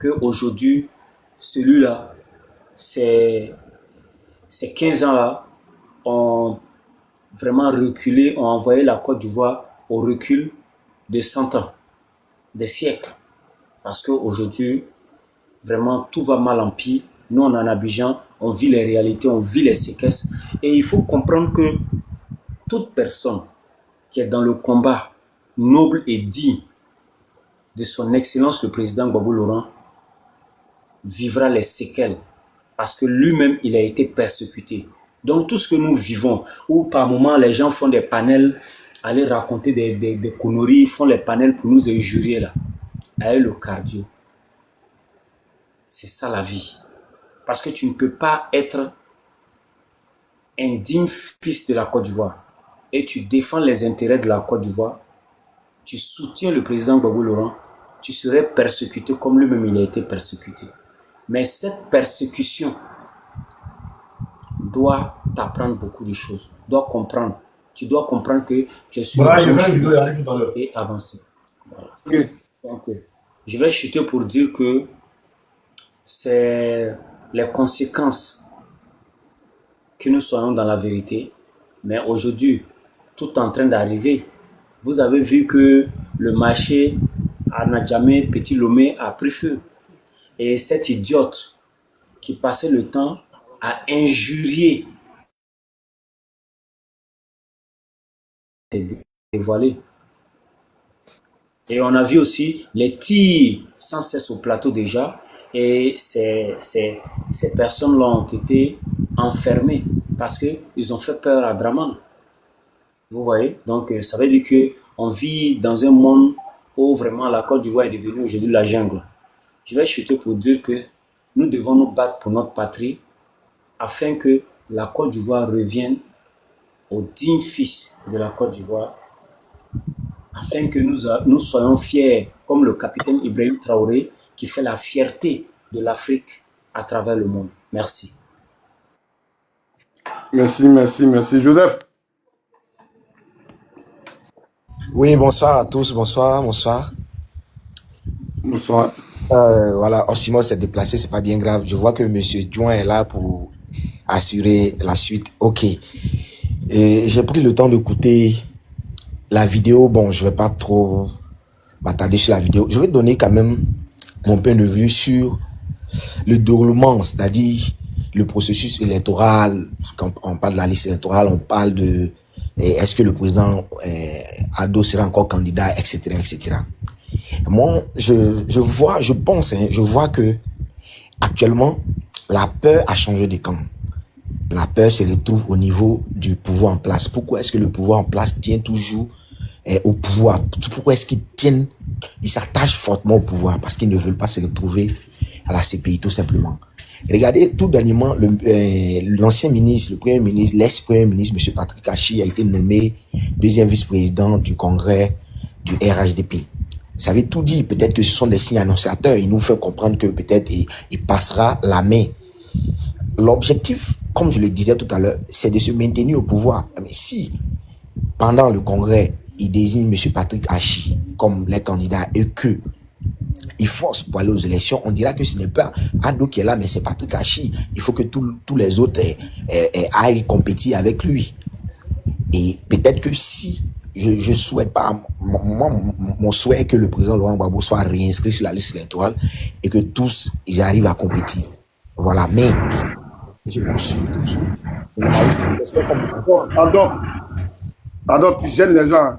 qu'aujourd'hui, celui-là, ces 15 ans-là ont vraiment reculé, ont envoyé la Côte d'Ivoire au recul de 100 ans, des siècles. Parce qu'aujourd'hui, vraiment, tout va mal en pire. Nous, on est en Abidjan, on vit les réalités, on vit les séquestres. Et il faut comprendre que toute personne qui est dans le combat noble et digne de son excellence le président Gbagbo Laurent vivra les séquelles parce que lui-même il a été persécuté. Donc tout ce que nous vivons, où par moment les gens font des panels aller raconter des conneries, ils font les panels pour nous injurier là. Avec le cardio. C'est ça la vie. Parce que tu ne peux pas être un digne fils de la Côte d'Ivoire et tu défends les intérêts de la Côte d'Ivoire, tu soutiens le président Gbagbo Laurent, tu serais persécuté comme lui-même il a été persécuté. Mais cette persécution doit t'apprendre beaucoup de choses, doit comprendre. Tu dois comprendre que tu es sur le bon chemin et avancer. Voilà. Ok. Donc, je vais chuter pour dire que c'est les conséquences que nous soyons dans la vérité. Mais aujourd'hui, tout est en train d'arriver. Vous avez vu que le marché à Nadjamé, Petit Lomé a pris feu. Et cet idiote qui passait le temps à injurier, s'est dévoilé. Et on a vu aussi les tirs sans cesse au plateau déjà. Et ces personnes-là ont été enfermées parce qu'ils ont fait peur à Draman. Vous voyez? Donc, ça veut dire qu'on vit dans un monde où vraiment la Côte d'Ivoire est devenue aujourd'hui la jungle. Je vais chuter pour dire que nous devons nous battre pour notre patrie afin que la Côte d'Ivoire revienne aux dignes fils de la Côte d'Ivoire, afin que nous soyons fiers, comme le capitaine Ibrahim Traoré, qui fait la fierté de l'Afrique à travers le monde. Merci. Merci, merci, merci. Joseph. Oui, bonsoir à tous, bonsoir. Bonsoir. Voilà, Osimhen s'est déplacé, c'est pas bien grave. Je vois que Monsieur Djouan est là pour assurer la suite. Ok. Et j'ai pris le temps d'écouter la vidéo. Bon, je vais pas trop m'attarder sur la vidéo. Je vais donner quand même mon point de vue sur le déroulement, c'est-à-dire le processus électoral. Quand on parle de la liste électorale, on parle de est-ce que le président Ado sera encore candidat, etc., etc. Moi, je vois que actuellement, la peur a changé de camp. La peur se retrouve au niveau du pouvoir en place. Pourquoi est-ce que le pouvoir en place tient toujours au pouvoir? Pourquoi est-ce ils s'attachent fortement au pouvoir? Parce qu'ils ne veulent pas se retrouver à la CPI, tout simplement. Regardez, tout dernièrement, l'ancien ministre, le premier ministre, l'ex-premier ministre, M. Patrick Achi, a été nommé deuxième vice-président du congrès du RHDP. Ça veut tout dire. Peut-être que ce sont des signes annonciateurs. Il nous fait comprendre que peut-être il passera la main. L'objectif, comme je le disais tout à l'heure, c'est de se maintenir au pouvoir. Mais si, pendant le congrès, il désigne M. Patrick Achi comme les candidats et que il force pour aller aux élections, on dira que ce n'est pas Ado qui est là, mais c'est Patrick Achi. Il faut que tous les autres aillent compétir avec lui. Et peut-être que si, je souhaite pas, mon souhait est que le président Laurent Gbagbo soit réinscrit sur la liste électorale et que tous, ils arrivent à compétir. Voilà, mais je poursuis. Adore, tu gênes les gens.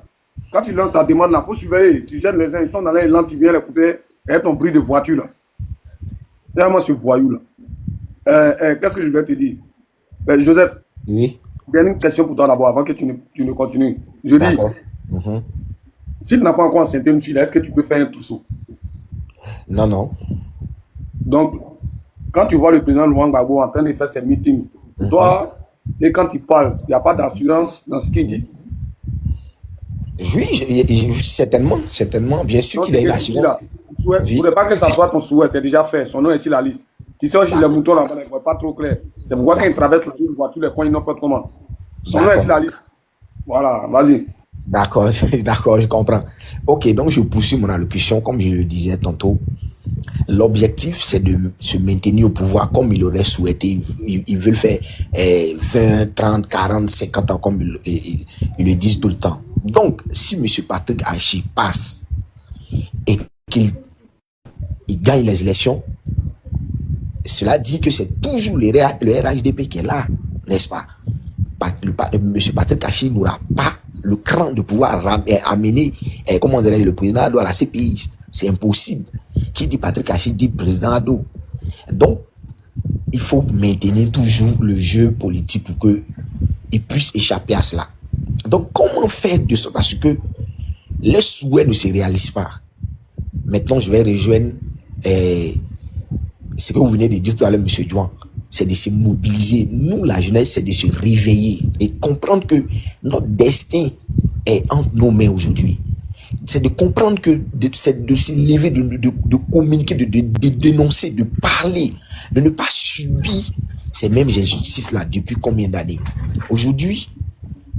Quand tu lances ta demande là, il faut surveiller. Tu gênes les gens, ils sont dans l'élan, tu viens les couper et ton bruit de voiture là. Regarde moi ce voyou là. Qu'est-ce que je vais te dire? Joseph, oui. J'ai une question pour toi d'abord avant que tu ne continues. Je dis, si tu n'as pas encore enceinté une fille, est-ce que tu peux faire un trousseau? Non. Donc, quand tu vois le président Laurent Gbagbo en train de faire ses meetings, toi, et quand il parle, il n'y a pas d'assurance dans ce qu'il dit? Oui, certainement, bien sûr qu'il a une assurance. Il ne faudrait pas que ça soit ton souhait, c'est déjà fait. Son nom est sur la liste. Tu sais, les moutons là-bas, ne voient pas trop clair. C'est pourquoi quand ils traversent la ville, ils voient tous les coins, ils n'ont pas comment. Son nom est sur la liste. Voilà, vas-y. D'accord, je comprends. Ok, donc je poursuis mon allocution, comme je le disais tantôt. L'objectif, c'est de se maintenir au pouvoir comme il aurait souhaité. Ils veulent faire 20, 30, 40, 50 ans, comme ils le disent tout le temps. Donc, si M. Patrick Achi passe et qu'il gagne les élections, cela dit que c'est toujours le RHDP qui est là, n'est-ce pas? M. Patrick Achi n'aura pas le cran de pouvoir amener, comment dirait le président Ado à la CPI. C'est impossible. Qui dit Patrick Achi dit président Ado. Donc, il faut maintenir toujours le jeu politique pour qu'il puisse échapper à cela. Donc, comment faire de sorte à ce que les souhaits ne se réalisent pas? Maintenant, je vais rejoindre ce que vous venez de dire tout à l'heure, M. Djouan. C'est de se mobiliser. Nous, la jeunesse, c'est de se réveiller et comprendre que notre destin est entre nos mains aujourd'hui. C'est de comprendre que c'est de se lever, de communiquer, de dénoncer, de parler, de ne pas subir ces mêmes injustices-là depuis combien d'années. Aujourd'hui,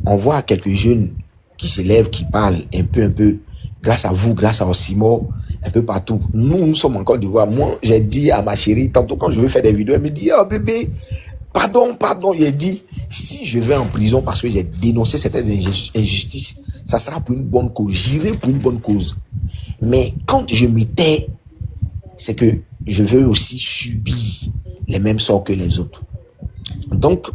on voit quelques jeunes qui se lèvent, qui parlent un peu, grâce à vous, grâce à Osimo, un peu partout. Nous sommes encore de voir. Moi, j'ai dit à ma chérie, tantôt quand je veux faire des vidéos, elle me dit, oh bébé, pardon. J'ai dit, si je vais en prison parce que j'ai dénoncé certaines injustices, ça sera pour une bonne cause. J'irai pour une bonne cause. Mais quand je m'y tais, c'est que je veux aussi subir les mêmes sorts que les autres. Donc,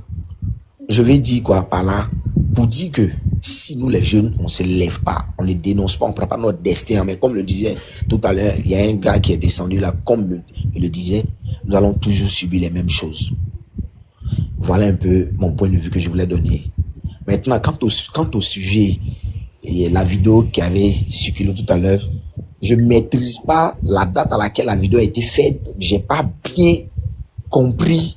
je vais dire quoi par là? Pour dire que si nous les jeunes, on ne se lève pas, on ne dénonce pas, on ne prend pas notre destin. Mais comme le disait tout à l'heure, il y a un gars qui est descendu là, comme il le disait, nous allons toujours subir les mêmes choses. Voilà un peu mon point de vue que je voulais donner. Maintenant, quant au sujet et la vidéo qui avait circulé tout à l'heure, je ne maîtrise pas la date à laquelle la vidéo a été faite. Je n'ai pas bien compris.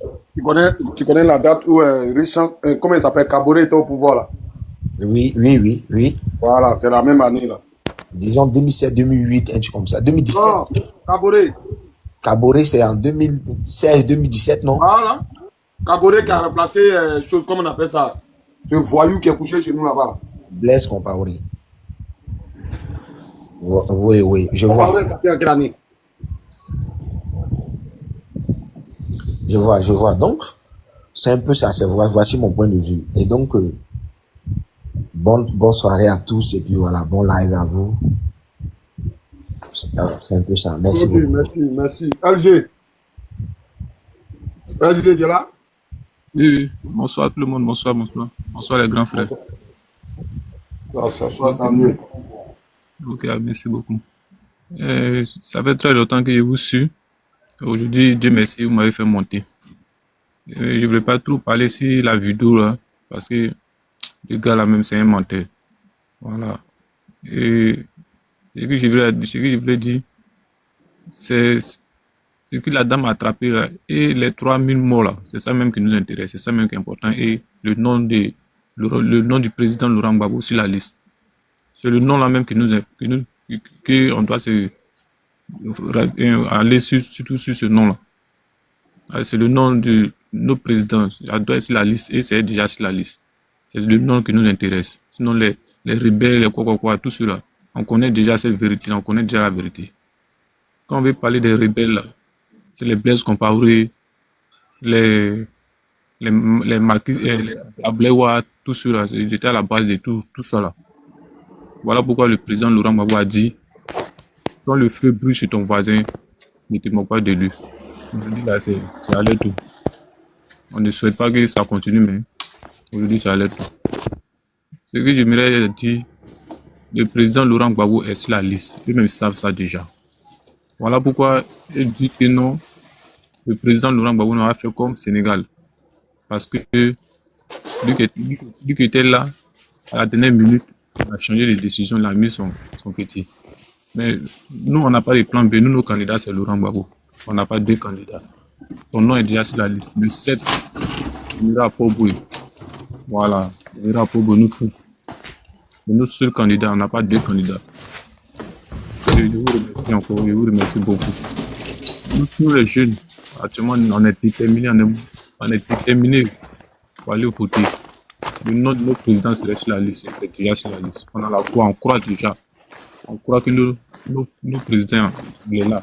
Tu connais la date où Richard, comment il s'appelle, Kaboré était au pouvoir là? Oui. Voilà, c'est la même année là. Disons 2007, 2008, un truc comme ça. 2017. Non, Kaboré, c'est en 2016, 2017, non? Voilà. Kaboré qui a remplacé, chose, comment on appelle ça? Ce voyou qui est couché chez nous là-bas. Blaise Compaoré. Oui, je vois. Je vois. Donc, c'est un peu ça. Voici mon point de vue. Et donc, bonne soirée à tous. Et puis voilà, bon live à vous. C'est un peu ça. Merci beaucoup. Merci. Alger, tu es là? Oui. Bonsoir tout le monde. Bonsoir les grands frères. Ça mieux. Ok, merci beaucoup. Ça fait très longtemps que je vous suis. Aujourd'hui, Dieu merci, vous m'avez fait monter. Je ne voulais pas trop parler sur la vidéo là, parce que le gars là même c'est un menteur. Voilà. Et ce que je voulais dire, c'est ce que la dame a attrapé là, et les 3000 morts là, c'est ça même qui nous intéresse, c'est ça même qui est important. Et le nom du président Laurent Gbagbo sur la liste. C'est le nom là même qui on doit aller surtout sur ce nom là. C'est le nom de nos présidents. Elle doit être sur la liste et c'est déjà sur la liste. C'est le nom qui nous intéresse. Sinon les rebelles, les quoi, tout cela, on connaît déjà cette vérité, on connaît déjà la vérité. Quand on veut parler des rebelles là, c'est les Blaise Compaoré, les Maquis, les Ablewa, tout cela, ils étaient à la base de tout ça là. Voilà pourquoi le président Laurent Gbagbo a dit, quand le feu brûle chez ton voisin, ne te moque pas de lui. Aujourd'hui là, c'est à l'aide tout. On ne souhaite pas que ça continue, mais aujourd'hui c'est à l'aide tout. Ce que j'aimerais dire, le président Laurent Gbagbo est sur la liste. Eux-mêmes savent ça déjà. Voilà pourquoi il dit que non, le président Laurent Gbagbo n'a pas fait comme Sénégal. Parce que lui qui était là, à la dernière minute, il a changé de décision, il a mis son petit. Mais nous, on n'a pas de plan B. Nous, nos candidats, c'est Laurent Gbagbo. On n'a pas deux candidats. Son nom est déjà sur la liste. Le 7, il ira à Port-Boué. Voilà, il ira à Port-Boué, nous tous. Mais nos seuls candidats, on n'a pas deux candidats. Je vous remercie encore, je vous remercie beaucoup. Nous, tous les jeunes, actuellement, on est déterminés pour aller voter. Le nom de notre président serait sur la liste, c'est déjà sur la liste. On a la foi, on croit déjà. On croit que nos présidents, il est là.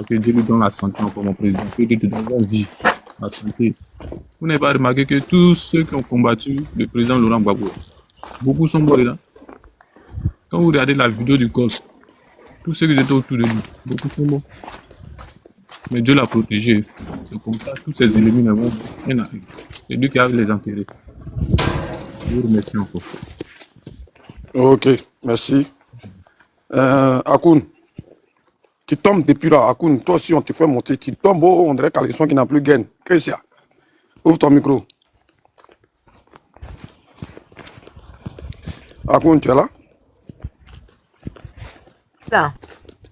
Que Dieu lui donne la santé encore, mon président. Que Dieu te donne la vie, la santé. Vous n'avez pas remarqué que tous ceux qui ont combattu le président Laurent Gbagbo, beaucoup sont morts là. Quand vous regardez la vidéo du golf, tous ceux qui étaient autour de lui, beaucoup sont morts. Mais Dieu l'a protégé. C'est comme ça, tous ces ennemis ne vont rien arriver. C'est lui qui a les enterrés. Je vous remercie encore. Ok, merci. Akoun, tu tombes depuis là. Akoun, toi aussi, on te fait monter. Tu tombes, on dirait Calisson qui n'a plus gain. Qu'est-ce qu'il y a? Ouvre ton micro. Akoun, tu es là?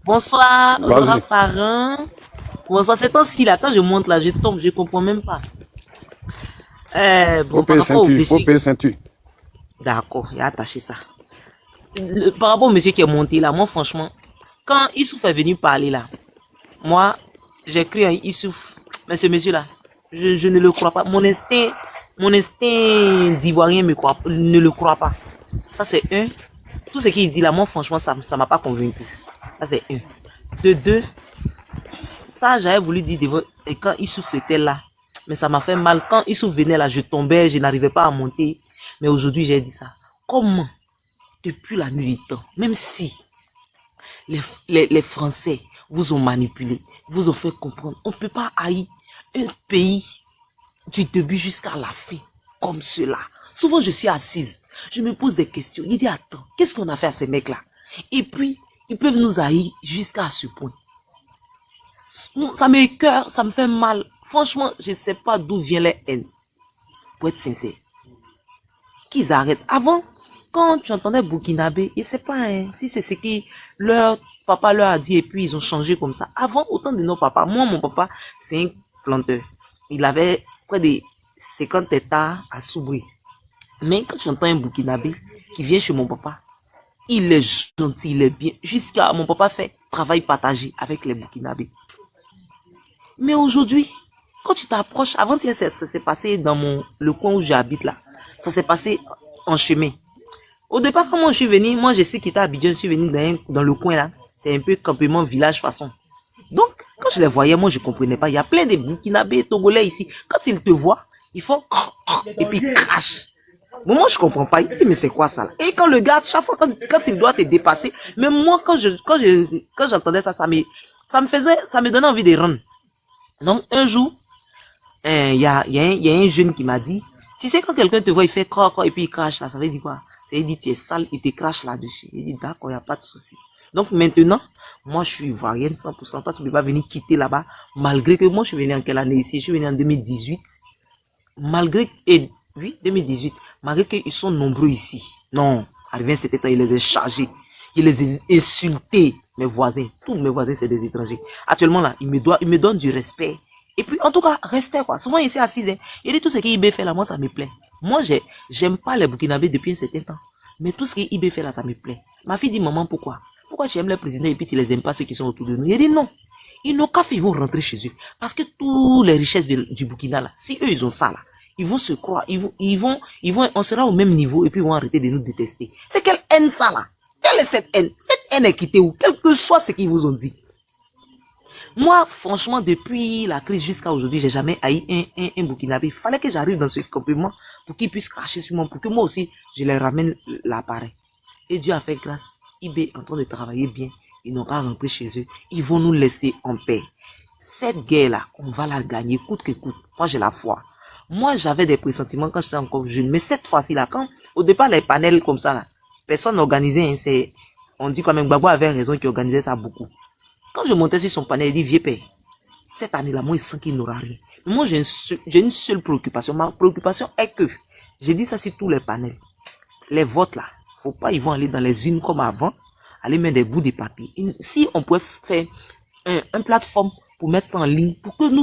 Bonsoir, Vas-y. honorable parrain. Bonsoir, c'est temps-ci là, quand je monte là, je tombe, je comprends même pas. Bon, Faut payer ceinture, faut payer ceinture. D'accord, il a attaché ça. Par rapport au monsieur qui est monté là, moi franchement, quand Issouf est venu parler là, moi, j'ai cru à Issouf, mais ce monsieur là, je ne le crois pas. Mon instinct d'ivoirien ne le croit pas. Ça c'est un. Tout ce qu'il dit là, moi franchement, ça m'a pas convaincu. Ça c'est un. De deux, ça j'avais voulu dire devant, et quand Issouf était là, mais ça m'a fait mal. Quand Issouf venait là, je tombais, je n'arrivais pas à monter. Mais aujourd'hui, j'ai dit ça. Comment, depuis la nuit du temps, même si les Français vous ont manipulé, vous ont fait comprendre, on ne peut pas haïr un pays du début jusqu'à la fin, comme cela. Souvent, je suis assise, je me pose des questions. Je dis, attends, qu'est-ce qu'on a fait à ces mecs-là? Et puis, ils peuvent nous haïr jusqu'à ce point. Ça m'écoeure, ça me fait mal. Franchement, je ne sais pas d'où vient les haines. Pour être sincère. Qu'ils arrêtent. Avant, quand tu entendais Burkinabé, je ne sais pas hein, si c'est ce que leur papa leur a dit et puis ils ont changé comme ça. Avant, autant de nos papas. Moi, mon papa, c'est un planteur. Il avait près de 50 hectares à Soubri. Mais quand tu entends un Burkinabé qui vient chez mon papa, il est gentil, il est bien. Jusqu'à mon papa fait travail partagé avec les Burkinabés. Mais aujourd'hui, quand tu t'approches, avant ça s'est passé dans le coin où j'habite là. Ça s'est passé en chemin. Au départ, quand moi je suis venu, moi je sais qu'il était à Abidjan, je suis venu dans le coin là. C'est un peu campement village façon. Donc, quand je les voyais, moi je comprenais pas. Il y a plein de Burkinabés, Togolais ici. Quand ils te voient, ils font et puis ils crachent. Moi je comprends pas. Il dit mais c'est quoi ça là? Et quand le gars, chaque fois quand il doit te dépasser, même moi quand j'entendais ça, ça me donnait envie de rendre. Donc un jour, il y a un jeune qui m'a dit, tu sais quand quelqu'un te voit, il fait croc et puis il crache là, ça veut dire quoi? Ça veut dire tu es sale, il te crache là-dessus. Il dit d'accord, il n'y a pas de souci. Donc maintenant, moi je suis ivoirienne 100%, toi tu ne peux pas venir quitter là-bas, malgré que moi je suis venu en quelle année ici? Je suis venu en 2018. Oui, 2018. Malgré qu'ils sont nombreux ici. Non, arrivé cet état, il les a chargés. Il les a insultés, mes voisins. Tous mes voisins, c'est des étrangers. Actuellement, là, ils me donnent du respect. Et puis, en tout cas, respect, quoi. Souvent, ici, assise, hein. Il dit tout ce qu'IB fait là, moi, ça me plaît. Moi, j'aime pas les Burkinabés depuis un certain temps. Mais tout ce qu'IB fait là, ça me plaît. Ma fille dit, maman, pourquoi? Pourquoi tu aimes les présidents et puis tu les aimes pas ceux qui sont autour de nous? Il dit non. Ils n'ont qu'à faire, ils vont rentrer chez eux. Parce que toutes les richesses du Burkina, là, si eux, ils ont ça, là, ils vont se croire, on sera au même niveau et puis ils vont arrêter de nous détester. C'est quelle haine ça là? Quelle est cette haine? Cette haine est quittée où? Quel que soit ce qu'ils vous ont dit. Moi, franchement, depuis la crise jusqu'à aujourd'hui, j'ai jamais haï un Burkinabé. Il fallait que j'arrive dans ce campement pour qu'ils puissent cracher sur moi, pour que moi aussi, je les ramène l'appareil. Et Dieu a fait grâce. IB est en train de travailler bien. Ils n'ont pas rentré chez eux. Ils vont nous laisser en paix. Cette guerre-là, on va la gagner coûte que coûte. Moi, j'ai la foi. Moi, j'avais des pressentiments quand j'étais encore jeune. Mais cette fois-ci, là, quand, au départ, les panels comme ça, là, personne n'organisait, hein, on dit quand même, Gbagbo avait raison qu'il organisait ça beaucoup. Quand je montais sur son panel, il dit, vieux père, cette année-là, moi, il sent qu'il n'aura rien. Mais moi, j'ai une seule préoccupation. Ma préoccupation est que, j'ai dit ça sur tous les panels. Les votes, là, faut pas, ils vont aller dans les unes comme avant, aller mettre des bouts de papier. Si on pouvait faire une plateforme pour mettre ça en ligne, pour que nous,